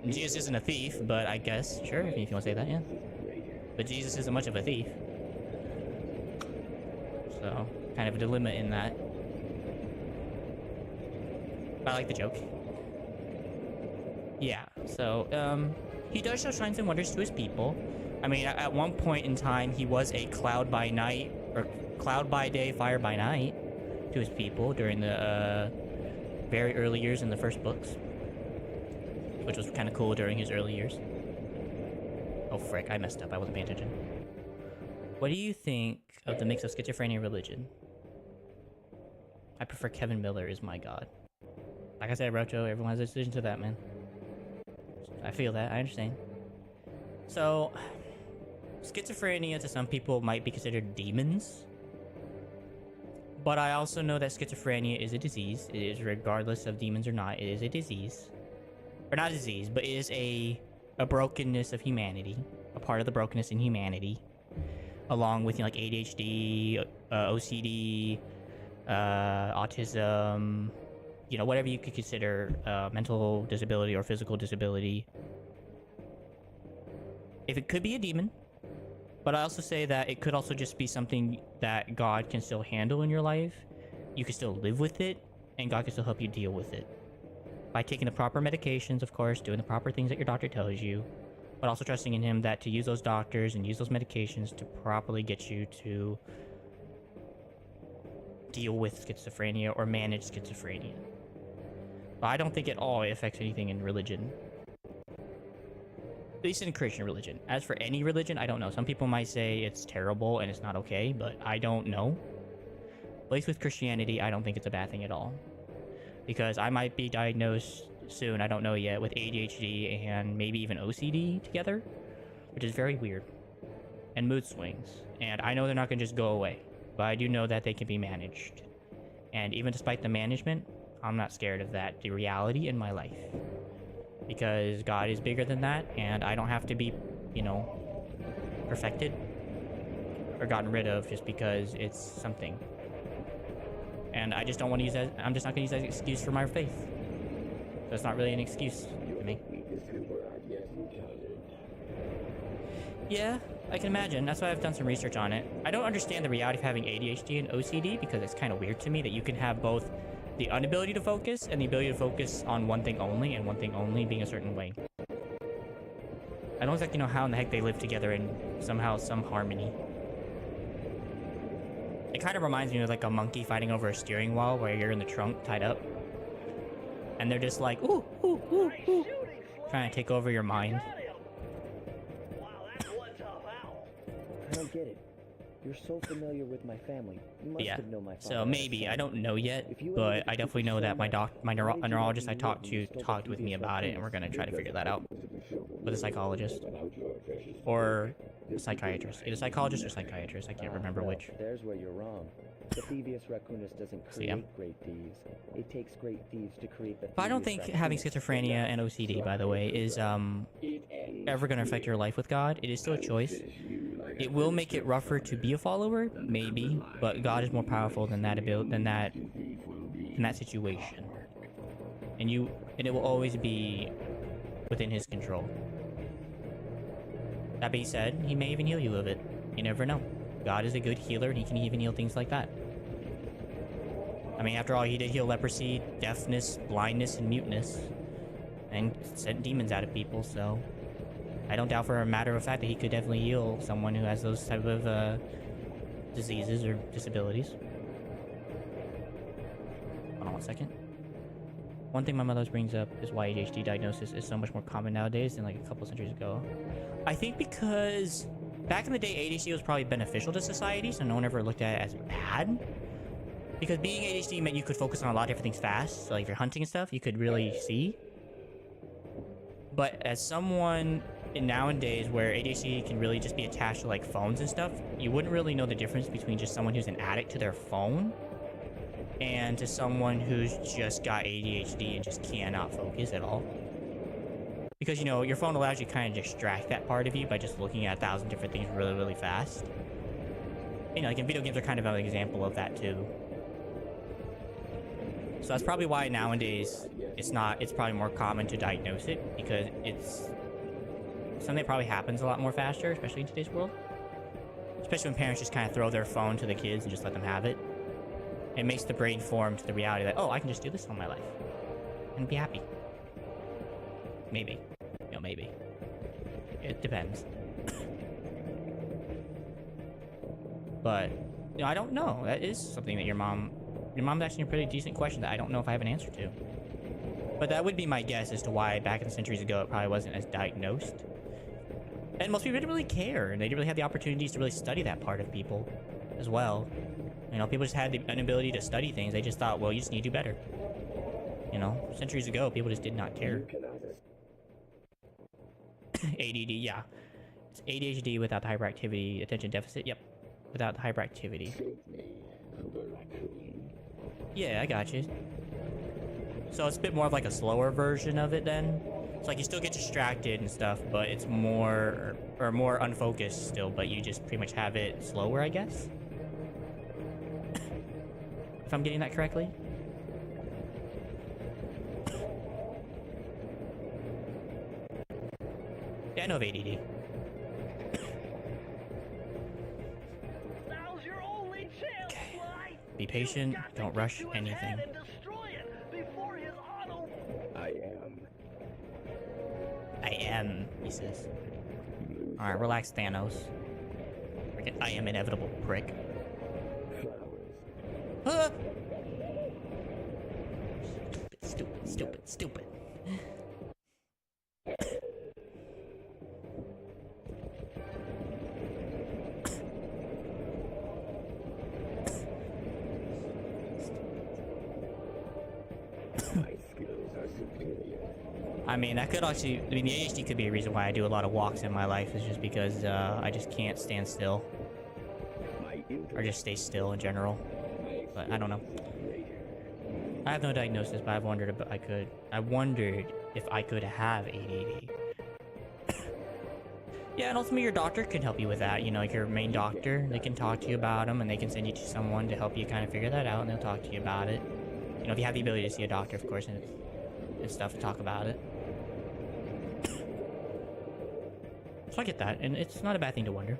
Jesus isn't a thief, but I guess, sure, if you want to say that, yeah. But Jesus isn't much of a thief. So, kind of a dilemma in that. But I like the joke. Yeah, so, he does show signs and wonders to his people. I mean, at one point in time, he was a cloud by night, or cloud by day, fire by night, to his people during the, very early years in the first books. Which was kind of cool during his early years. Oh, frick, I messed up. I wasn't paying attention. What do you think of the mix of schizophrenia and religion? I prefer Kevin Miller is my god. Like I said, Rocho, everyone has a decision to that, man. I feel that. I understand. So, schizophrenia to some people might be considered demons. But I also know that schizophrenia is a disease. It is, regardless of demons or not, it is a disease. Or not a disease, but it is a brokenness of humanity. A part of the brokenness in humanity. Along with, you know, like ADHD, OCD, autism, you know, whatever you could consider mental disability or physical disability. If it could be a demon, but I also say that it could also just be something that God can still handle in your life. You can still live with it, and God can still help you deal with it. By taking the proper medications, of course, doing the proper things that your doctor tells you, but also trusting in him that to use those doctors and use those medications to properly get you to deal with schizophrenia or manage schizophrenia. But I don't think at all it affects anything in religion. At least in Christian religion. As for any religion, I don't know. Some people might say it's terrible and it's not okay, but I don't know. At least with Christianity, I don't think it's a bad thing at all. Because I might be diagnosed soon, I don't know yet, with ADHD and maybe even OCD together, which is very weird. And mood swings. And I know they're not going to just go away, but I do know that they can be managed. And even despite the management, I'm not scared of that, the reality in my life. Because God is bigger than that, and I don't have to be, you know, perfected or gotten rid of just because it's something. And I just don't want to use that. I'm just not going to use that excuse for my faith. So it's not really an excuse to me. Yeah, I can imagine. That's why I've done some research on it. I don't understand the reality of having ADHD and OCD because it's kind of weird to me that you can have both the inability to focus and the ability to focus on one thing only, and one thing only being a certain way. I don't exactly know how in the heck they live together in somehow some harmony. It kind of reminds me of like a monkey fighting over a steering wheel where you're in the trunk tied up. And they're just like, ooh, ooh, ooh, ooh, trying to take over your mind. Wow, that's one tough owl. I don't get it. You're so familiar with my family. You must Yeah, have known my father. so maybe, I don't know yet, If you but ever I definitely know that my neurologist I talked to talked with me about it, and we're going to try to figure that out with a psychologist or a psychiatrist. Either psychologist or psychiatrist, I can't remember Well, which. There's where you're wrong. The Thievius Raccoonus doesn't So, yeah. create great thieves. It takes great thieves to create the But I don't Thievius think having Raccoonus. schizophrenia and OCD, by the way, is ever going to affect your life with God. It is still a choice. It will make it rougher to be a follower, maybe, but God is more powerful than that situation. And it will always be within his control. That being said, he may even heal you of it. You never know. God is a good healer, and he can even heal things like that. I mean, after all, he did heal leprosy, deafness, blindness, and muteness, and sent demons out of people, so I don't doubt for a matter of fact that he could definitely heal someone who has those type of diseases or disabilities. Hold on one second. One thing my mother brings up is why ADHD diagnosis is so much more common nowadays than like a couple centuries ago. I think because back in the day, ADHD was probably beneficial to society, so no one ever looked at it as bad. Because being ADHD meant you could focus on a lot of different things fast. So like if you're hunting and stuff, you could really see. But as someone in nowadays where ADHD can really just be attached to like phones and stuff, you wouldn't really know the difference between just someone who's an addict to their phone and to someone who's just got ADHD and just cannot focus at all. Because, you know, your phone allows you to kind of distract that part of you by just looking at 1,000 different things really, really fast. You know, like in video games are kind of an example of that too. So that's probably why nowadays it's probably more common to diagnose it, because it's something that probably happens a lot more faster, especially in today's world. Especially when parents just kind of throw their phone to the kids and just let them have it. It makes the brain form to the reality that, oh, I can just do this all my life and be happy. Maybe. You know, maybe. It depends. But, you know, I don't know. That is something that your mom's asking a pretty decent question that I don't know if I have an answer to. But that would be my guess as to why back in the centuries ago it probably wasn't as diagnosed. And most people didn't really care, and they didn't really have the opportunities to really study that part of people as well. You know, people just had the inability to study things. They just thought, well, you just need to do better. You know, centuries ago, people just did not care. ADD, yeah. It's ADHD without the hyperactivity, attention deficit, yep. Without the hyperactivity. Yeah, I got you. So it's a bit more of like a slower version of it then. It's like you still get distracted and stuff, but it's more unfocused still, but you just pretty much have it slower, I guess. If I'm getting that correctly. Yeah, I know of ADD. Now's your only chance, Sly. Be patient. You've got to Don't get rush to his anything. head and destroy it before his auto. I am. I am, he says. Alright, relax, Thanos. Freaking I am inevitable, prick. Flowers. Ah! Stupid, stupid, stupid. My skills are superior. I mean, that could actually... I mean, the ADHD could be a reason why I do a lot of walks in my life. Is just because I just can't stand still. My Or just stay still in general. But I don't know. greater. I have no diagnosis, but I've wondered if I could... I wondered if I could have ADD. Yeah, and ultimately your doctor can help you with that. You know, like your main doctor. They can talk to you about them, and they can send you to someone to help you kind of figure that out, and they'll talk to you about it. You know, if you have the ability to see a doctor, of course, and stuff to talk about it. So I get that, and it's not a bad thing to wonder.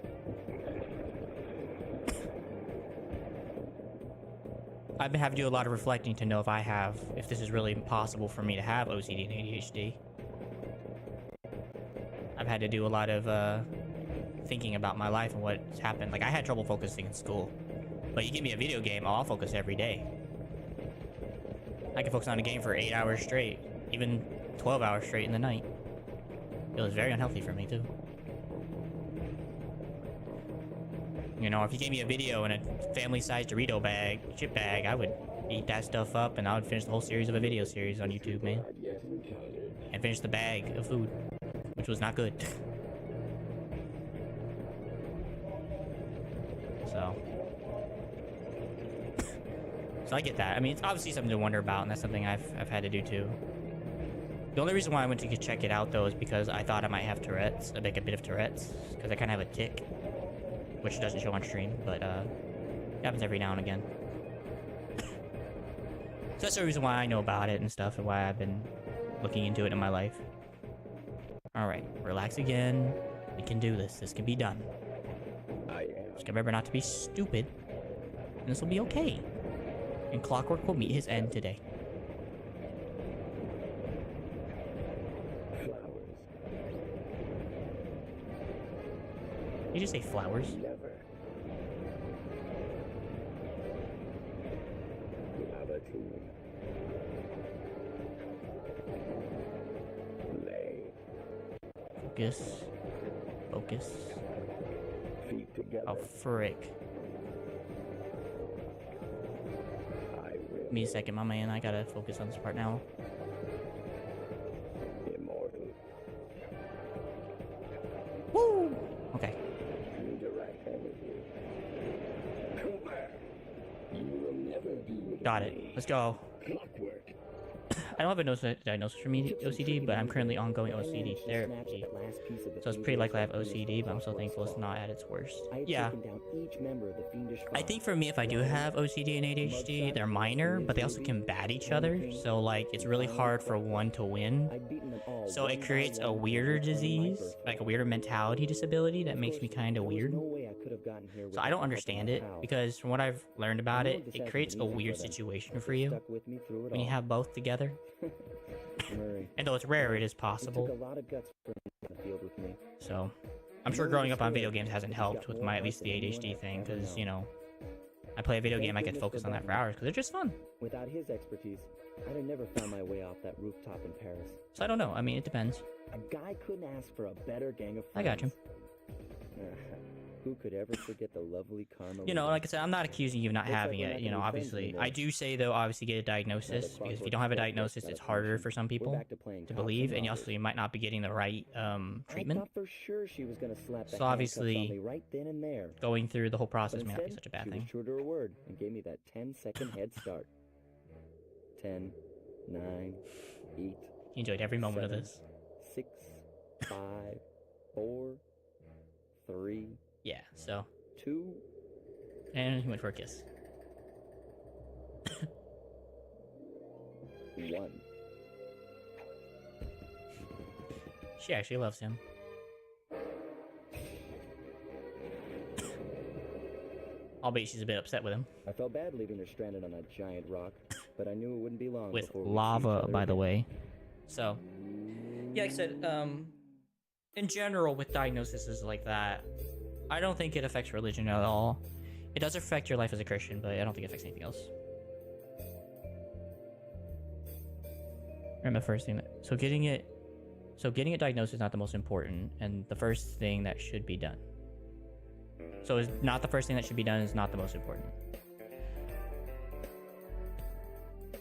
I've been having to do a lot of reflecting to know if this is really possible for me to have OCD and ADHD. I've had to do a lot of thinking about my life and what's happened. Like, I had trouble focusing in school. But you give me a video game, I'll focus every day. I can focus on a game for 8 hours straight. Even 12 hours straight in the night. It was very unhealthy for me, too. You know, if you gave me a video in a family-sized Dorito bag, chip bag, I would eat that stuff up and I would finish the whole series of a video series on YouTube, man. Not yet encountered. And finish the bag of food, which was not good. So I get that. I mean, it's obviously something to wonder about, and that's something I've had to do too. The only reason why I went to check it out, though, is because I thought I might have Tourette's, like a bit of Tourette's, because I kind of have a tick, which doesn't show on stream, but it happens every now and again. So that's the reason why I know about it and stuff, and why I've been looking into it in my life. Alright, relax again. We can do this. This can be done. I am. Just remember not to be stupid, and this will be okay. And Clockwork will meet his end today. Flowers. Did you just say flowers? Never. Gravity. Lay. Focus. Focus. Feet together. Oh, frick. I will. Give me a second, my man. I gotta focus on this part now. Immortal. Woo! Okay. Redirect energy. Cooper. You will never be with Got it. me. Let's go. Clockwork. I don't have a diagnosis for me OCD, but I'm currently ongoing OCD therapy. So it's pretty likely I have OCD, but I'm so thankful it's not at its worst. Yeah. I think for me, if I do have OCD and ADHD, they're minor, but they also combat each other. So, like, it's really hard for one to win. So it creates a weirder disease, like a weirder mentality disability that makes me kind of weird. So I don't understand it, because from what I've learned about it, it creates a weird situation for you when you have both together. And though it's rare, it is possible. So I'm sure growing up on video games hasn't helped with my, at least the ADHD thing, because, you know, I play a video game, I could focus on that for hours, because they're just fun. Without his expertise, I'd have never found my way off that rooftop in Paris. So I don't know. I mean, it depends. A guy couldn't ask for a better gang of friends. I got you. Who could ever forget the lovely Carmelita? You know, like I said, I'm not accusing you of not having it. You know, obviously, I do say though, obviously get a diagnosis, because if you don't have a diagnosis, it's harder for some people to believe, and also you might not be getting the right treatment. I thought for sure she was gonna slap the So obviously, handcuffs on me right then and there. going through the whole process But may not be instead, such a bad she thing. was true to her word and gave me that 10-second head start. 10, 9, 8. You enjoyed every moment of 7, this. 6, 5, 4, 3, Yeah, so. 2. And he went for a kiss. 1. She actually loves him. I'll bet she's a bit upset with him. I felt bad leaving her stranded on a giant rock, but I knew it wouldn't be long With before we'd see each lava, other by the again. way. So, yeah, like I said, in general, with diagnoses like that, I don't think it affects religion at all. It does affect your life as a Christian, but I don't think it affects anything else. Remember the first thing so getting it diagnosed is not the most important, and the first thing that should be done. So it's not the first thing that should be done is not the most important.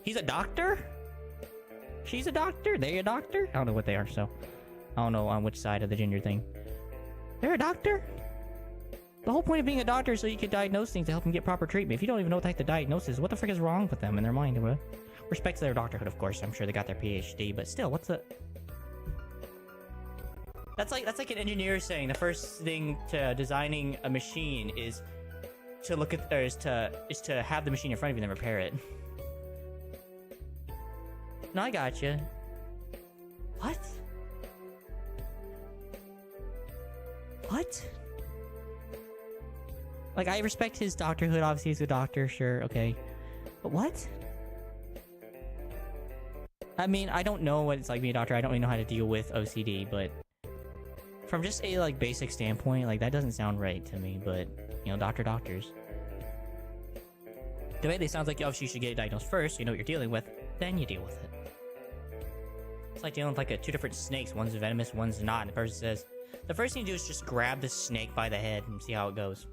He's a doctor? She's a doctor? They a doctor? I don't know what they are, so I don't know on which side of the gender thing. They're a doctor? The whole point of being a doctor is so you can diagnose things to help them get proper treatment. If you don't even know what the heck the diagnosis is, what the frick is wrong with them in their mind? Well, respect to their doctorhood, of course. I'm sure they got their PhD, but still, what's the... That's like an engineer saying the first thing to designing a machine is to look at, or is to have the machine in front of you and then repair it. No, I gotcha. What? What? Like, I respect his doctorhood. Obviously, he's a doctor. Sure, okay. But what? I mean, I don't know what it's like being a doctor. I don't really know how to deal with OCD, but from just a, like, basic standpoint, like, that doesn't sound right to me, but, you know, doctors. The way they sounds like, obviously, you should get it diagnosed first, so you know what you're dealing with, then you deal with it. It's like dealing with, like, two different snakes. One's venomous, one's not, and the person says, the first thing you do is just grab the snake by the head and see how it goes.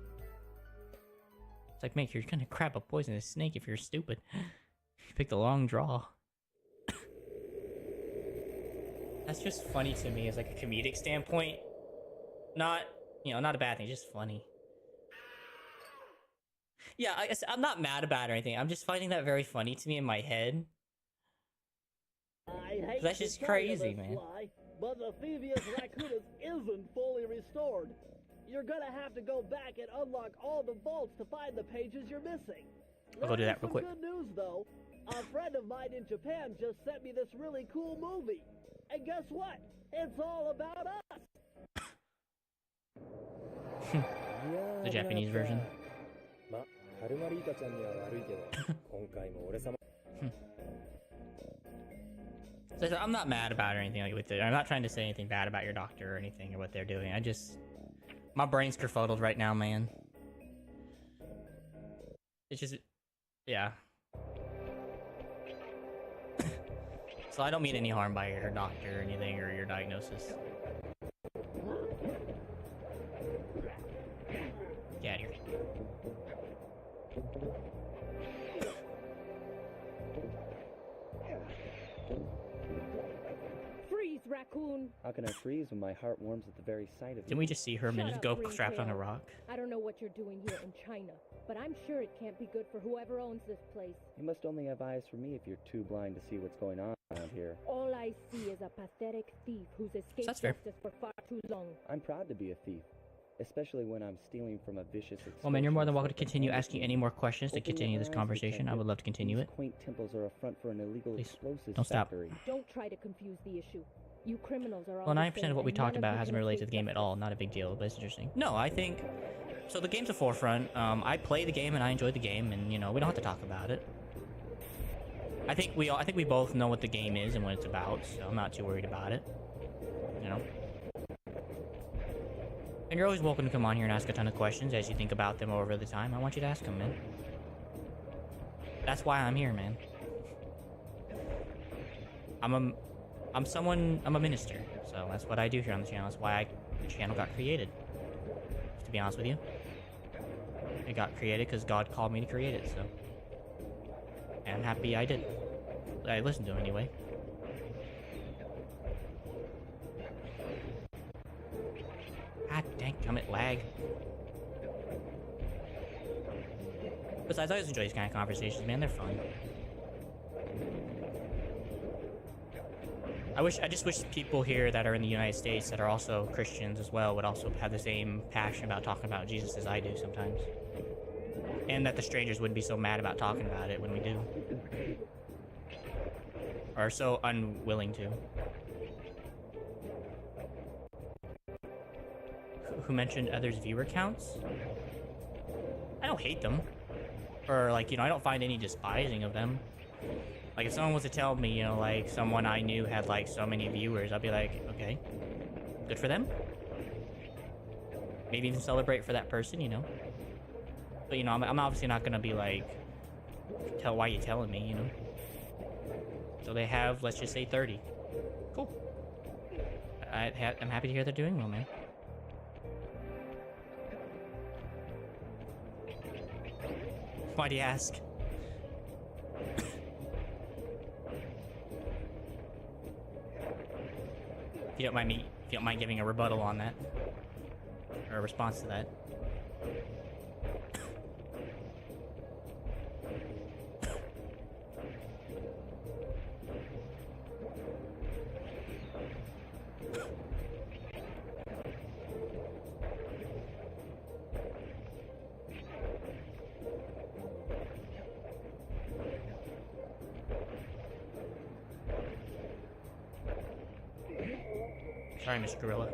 It's like, mate, you're gonna grab a poisonous snake if you're stupid. You picked a long draw. That's just funny to me as, like, a comedic standpoint. Not, you know, not a bad thing, just funny. Yeah, I'm not mad about it or anything. I'm just finding that very funny to me in my head. I hate That's to just tell you crazy, this, man. Sly, but the Thievius Raccoonus isn't fully restored. You're gonna have to go back and unlock all the vaults to find the pages you're missing. I'll go do that real quick. Good news, though. A friend of mine in Japan just sent me this really cool movie. And guess what? It's all about us. The Japanese version. So I'm not mad about it or anything like with it. I'm not trying to say anything bad about your doctor or anything or what they're doing. I just... My brain's kerfuddled right now, man. It's just... Yeah. So I don't mean any harm by your doctor or anything or your diagnosis. Get out of here. Freeze, raccoon! How can I freeze when my heart warms at the very sight of Didn't we just see her a minute Shut ago up, strapped on a Ringtail. rock? I don't know what you're doing here in China, but I'm sure it can't be good for whoever owns this place. You must only have eyes for me if you're too blind to see what's going on around here. All I see is a pathetic thief who's escaped That's fair. justice for far too long. I'm proud to be a thief, especially when I'm stealing from a vicious Well, man, you're more than welcome to extortionist continue like an asking any more questions to Open your continue this eyes, conversation. I would detective. love to continue These it. quaint temples are a front for an illegal Please, explosives don't stop. factory. Don't try to confuse the issue. You criminals are all Well, the 90% same, of what we and talked none of about you hasn't can related to the escape game at all. Not a big deal, but it's interesting. No, I think... So the game's a forefront. I play the game and I enjoy the game, and, you know, we don't have to talk about it. I think we both know what the game is and what it's about, so I'm not too worried about it. You know? And you're always welcome to come on here and ask a ton of questions as you think about them over the time. I want you to ask them, man. That's why I'm here, man. I'm a minister, so that's what I do here on the channel. That's why the channel got created. To be honest with you. It got created because God called me to create it, so. And I'm happy I did. I listened to him anyway. God dang, it lag. Besides, I always enjoy these kind of conversations, man. They're fun. I just wish people here that are in the United States that are also Christians as well would also have the same passion about talking about Jesus as I do sometimes. And that the strangers wouldn't be so mad about talking about it when we do. Or so unwilling to. Who mentioned others' viewer counts? I don't hate them. Or, like, you know, I don't find any despising of them. Like, if someone was to tell me, you know, like, someone I knew had, like, so many viewers, I'd be like, okay, good for them. Maybe even celebrate for that person, you know. But, you know, I'm obviously not gonna be like, why you telling me, you know. So they have, let's just say 30. Cool. I'm happy to hear they're doing well, man. Why do you ask? If you don't mind giving a rebuttal on that. Or a response to that. Sorry, Mr. Gorilla.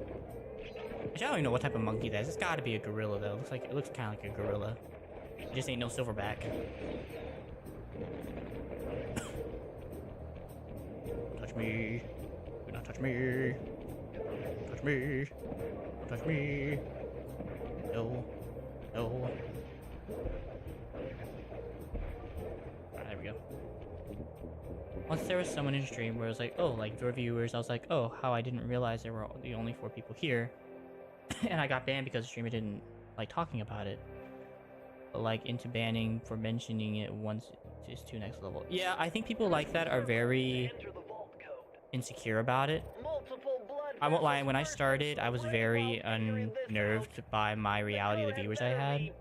Actually, I don't even know what type of monkey that is. It's gotta be a gorilla, though. It looks kind of like a gorilla. It just ain't no silverback. Touch me. Do not touch me. Touch me. Don't touch me. No. No. Alright, there we go. Once there was someone in stream where it was like, oh, like, your viewers, I was like, oh, how I didn't realize there were the only 4 people here. And I got banned because the streamer didn't like talking about it. But, like, into banning for mentioning it once it's to next level. Yeah, I think people like that are very insecure about it. I won't lie, when I started, I was very unnerved by my reality of the viewers I had.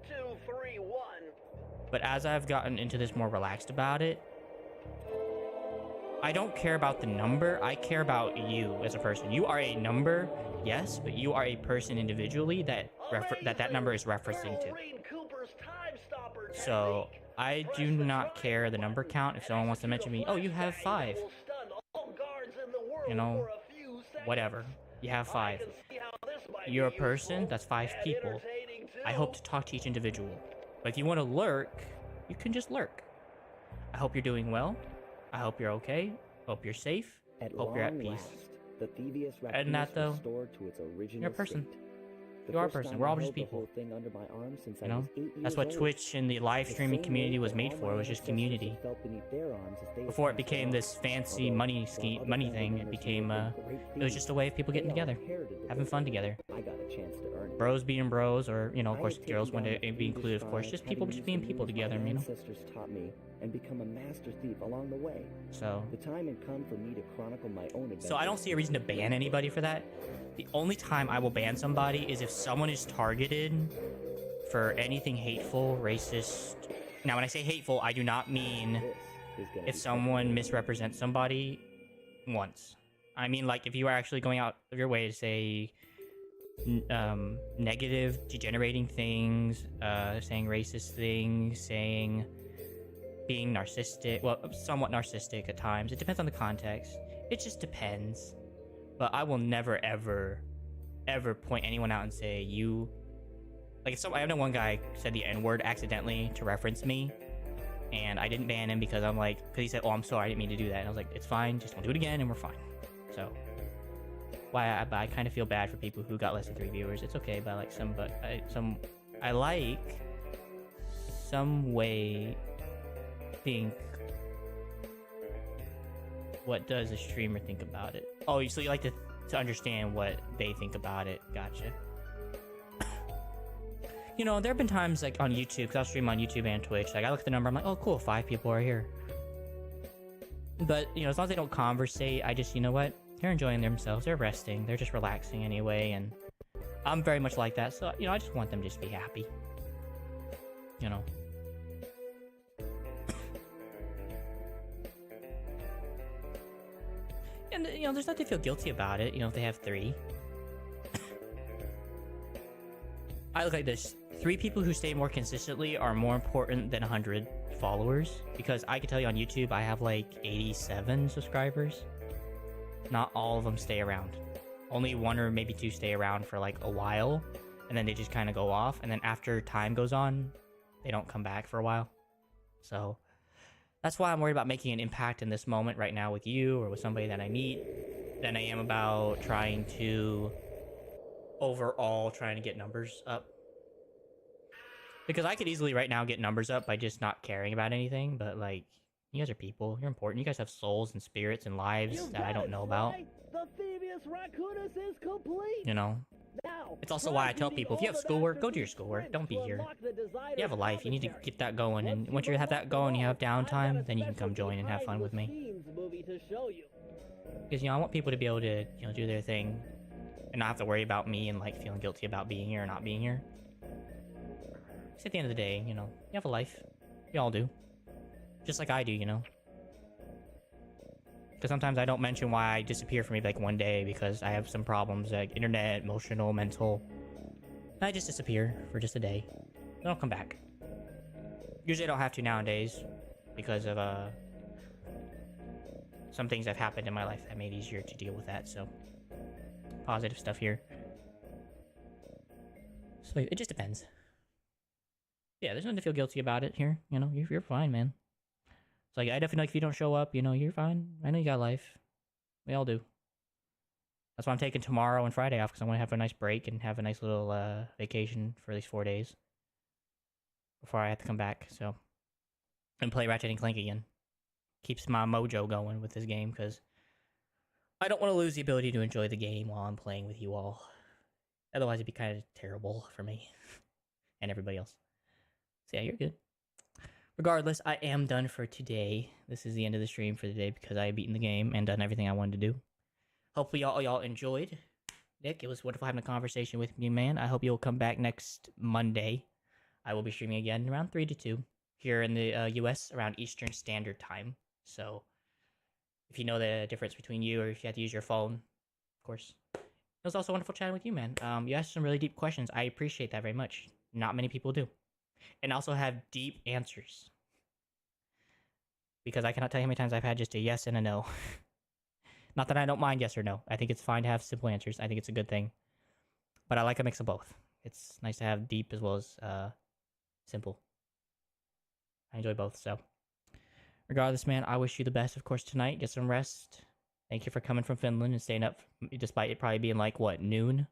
But as I've gotten into this more relaxed about it, I don't care about the number, I care about you as a person. You are a number, yes, but you are a person individually that that number is referencing to. So, I do not care the number count. If someone wants to mention me, oh, you have 5. You know, whatever. You have 5. You're a person, that's 5 people. I hope to talk to each individual. But if you want to lurk, you can just lurk. I hope you're doing well. I hope you're okay. Hope you're safe. Hope you're at peace. The Thievius Raccoonus And that, though, restored to its original you're a person. state. You are a person. We're all just people. You know, that's what Twitch and the live streaming community was made for. It was just community. Before it became this fancy money thing, it became it was just a way of people getting together, having fun together. Bros being bros, or you know, of course, girls want to be included. Of course, just people being people together. You know. And become a master thief along the way. So the time had come for me to chronicle my own adventures. So I don't see a reason to ban anybody for that. The only time I will ban somebody is if someone is targeted for anything hateful, racist. Now, when I say hateful, I do not mean if someone misrepresents somebody once. I mean, like, if you are actually going out of your way to say negative, degenerating things, saying racist things, saying being narcissistic, well, somewhat narcissistic at times. It depends on the context. It just depends. But I will never, ever, ever point anyone out and say, you... Like, so I know one guy said the N-word accidentally to reference me, and I didn't ban him because I'm like... Because he said, oh, I'm sorry, I didn't mean to do that. And I was like, it's fine, just don't do it again, and we're fine. So... I kind of feel bad for people who got less than 3 viewers. It's okay, but like I like some way... think what does a streamer think about it. Oh, so you like to understand what they think about it. Gotcha. You know, there have been times like on YouTube, because I'll stream on YouTube and Twitch, like I look at the number, I'm like, oh cool, 5 people are here. But you know, as long as they don't conversate, I just, you know what, they're enjoying themselves, they're resting, they're just relaxing anyway, and I'm very much like that. So you know, I just want them to just be happy, you know. And, you know, there's nothing to feel guilty about it, you know, if they have 3. I look like this. 3 people who stay more consistently are more important than 100 followers. Because I can tell you on YouTube, I have like 87 subscribers. Not all of them stay around. Only 1 or maybe 2 stay around for like a while. And then they just kind of go off. And then after time goes on, they don't come back for a while. So that's why I'm worried about making an impact in this moment right now with you or with somebody that I meet than I am about trying to overall trying to get numbers up. Because I could easily right now get numbers up by just not caring about anything, but like, you guys are people, you're important, you guys have souls and spirits and lives that I don't know about. The Thievius Raccoonus is complete. You know? Now, It's also why I tell people, if you have schoolwork, go do your schoolwork. Don't be here. You have a life, you need to get that going, and once you have that going, you have downtime, then you can come join and have fun with me. Because, you know, I want people to be able to, you know, do their thing and not have to worry about me and, like, feeling guilty about being here or not being here. Because at the end of the day, you know, you have a life. You all do. Just like I do, you know. Because sometimes I don't mention why I disappear for maybe like one day because I have some problems like internet, emotional, mental. And I just disappear for just a day. Then I'll come back. Usually I don't have to nowadays because of some things that have happened in my life that made it easier to deal with that. So positive stuff here. So it just depends. Yeah, there's nothing to feel guilty about it here. You know, you're fine, man. It's like, I definitely feel like if you don't show up, you know, you're fine. I know you got life. We all do. That's why I'm taking tomorrow and Friday off, because I want to have a nice break and have a nice little vacation for at least 4 days before I have to come back. So, and play Ratchet and Clank again. Keeps my mojo going with this game, because I don't want to lose the ability to enjoy the game while I'm playing with you all. Otherwise, it'd be kind of terrible for me and everybody else. So yeah, you're good. Regardless, I am done for today. This is the end of the stream for the day because I have beaten the game and done everything I wanted to do. Hopefully y'all enjoyed. Nick, it was wonderful having a conversation with you, man. I hope you'll come back next Monday. I will be streaming again around 3 to 2 here in the US around Eastern Standard Time. So if you know the difference between you or if you have to use your phone, of course. It was also wonderful chatting with you, man. You asked some really deep questions. I appreciate that very much. Not many people do. And also have deep answers. Because I cannot tell you how many times I've had just a yes and a no. Not that I don't mind yes or no. I think it's fine to have simple answers. I think it's a good thing. But I like a mix of both. It's nice to have deep as well as simple. I enjoy both, so. Regardless, man, I wish you the best, of course, tonight. Get some rest. Thank you for coming from Finland and staying up, despite it probably being like, what, noon?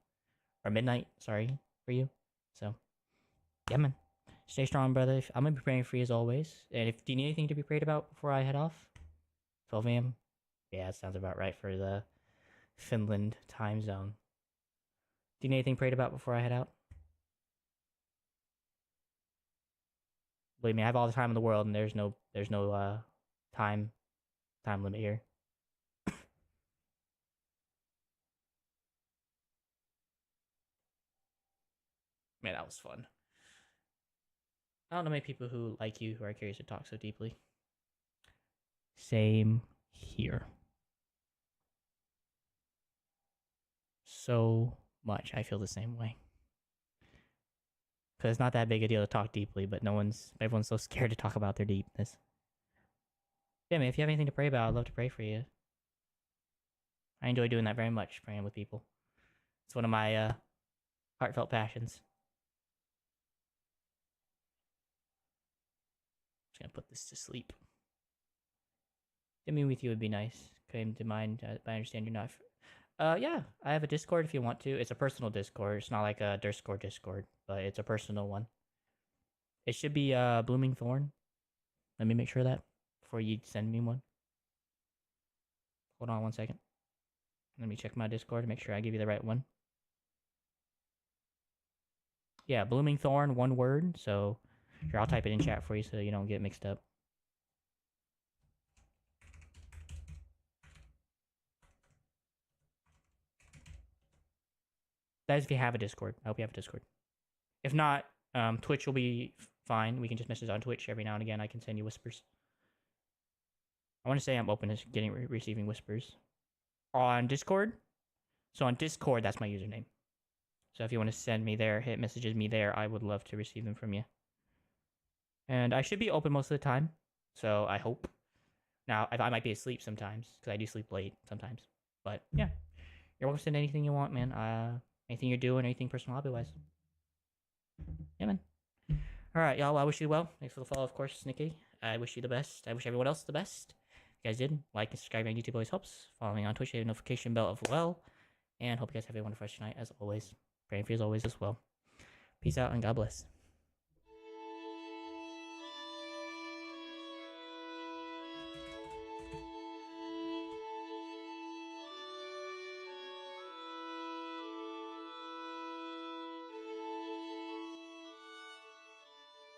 Or midnight, sorry, for you. So, yeah, man. Stay strong, brother. I'm going to be praying for you as always. And if do you need anything to be prayed about before I head off? 12 a.m.? Yeah, that sounds about right for the Finland time zone. Do you need anything prayed about before I head out? Believe me, I have all the time in the world, and there's no time limit here. Man, that was fun. I don't know many people who like you who are curious to talk so deeply. Same here. So much. I feel the same way. Because it's not that big a deal to talk deeply, but everyone's so scared to talk about their deepness. Yeah, man, if you have anything to pray about, I'd love to pray for you. I enjoy doing that very much, praying with people. It's one of my heartfelt passions. Just gonna put this to sleep. Dimming with you would be nice. Came to mind, but I understand you're not. Yeah, I have a Discord if you want to. It's a personal Discord. It's not like a Discord, but it's a personal one. It should be Blooming Thorn. Let me make sure of that before you send me one. Hold on 1 second. Let me check my Discord to make sure I give you the right one. Yeah, Blooming Thorn, one word. So here, I'll type it in chat for you so you don't get mixed up. That is if you have a Discord. I hope you have a Discord. If not, Twitch will be fine. We can just message on Twitch every now and again. I can send you whispers. I want to say I'm open to receiving whispers. On Discord? So on Discord, that's my username. So if you want to send me there, hit messages me there, I would love to receive them from you. And I should be open most of the time. So I hope. Now, I might be asleep sometimes, because I do sleep late sometimes. But yeah, you're welcome to send anything you want, man. Anything you're doing, anything personal hobby-wise. Yeah, man. Alright, y'all. Well, I wish you well. Thanks for the follow, of course, Nikki. I wish you the best. I wish everyone else the best. If you guys did, like and subscribe on YouTube always helps. Following on Twitch, hit the notification bell as well. And hope you guys have a wonderful night as always. Praying for you as always as well. Peace out and God bless.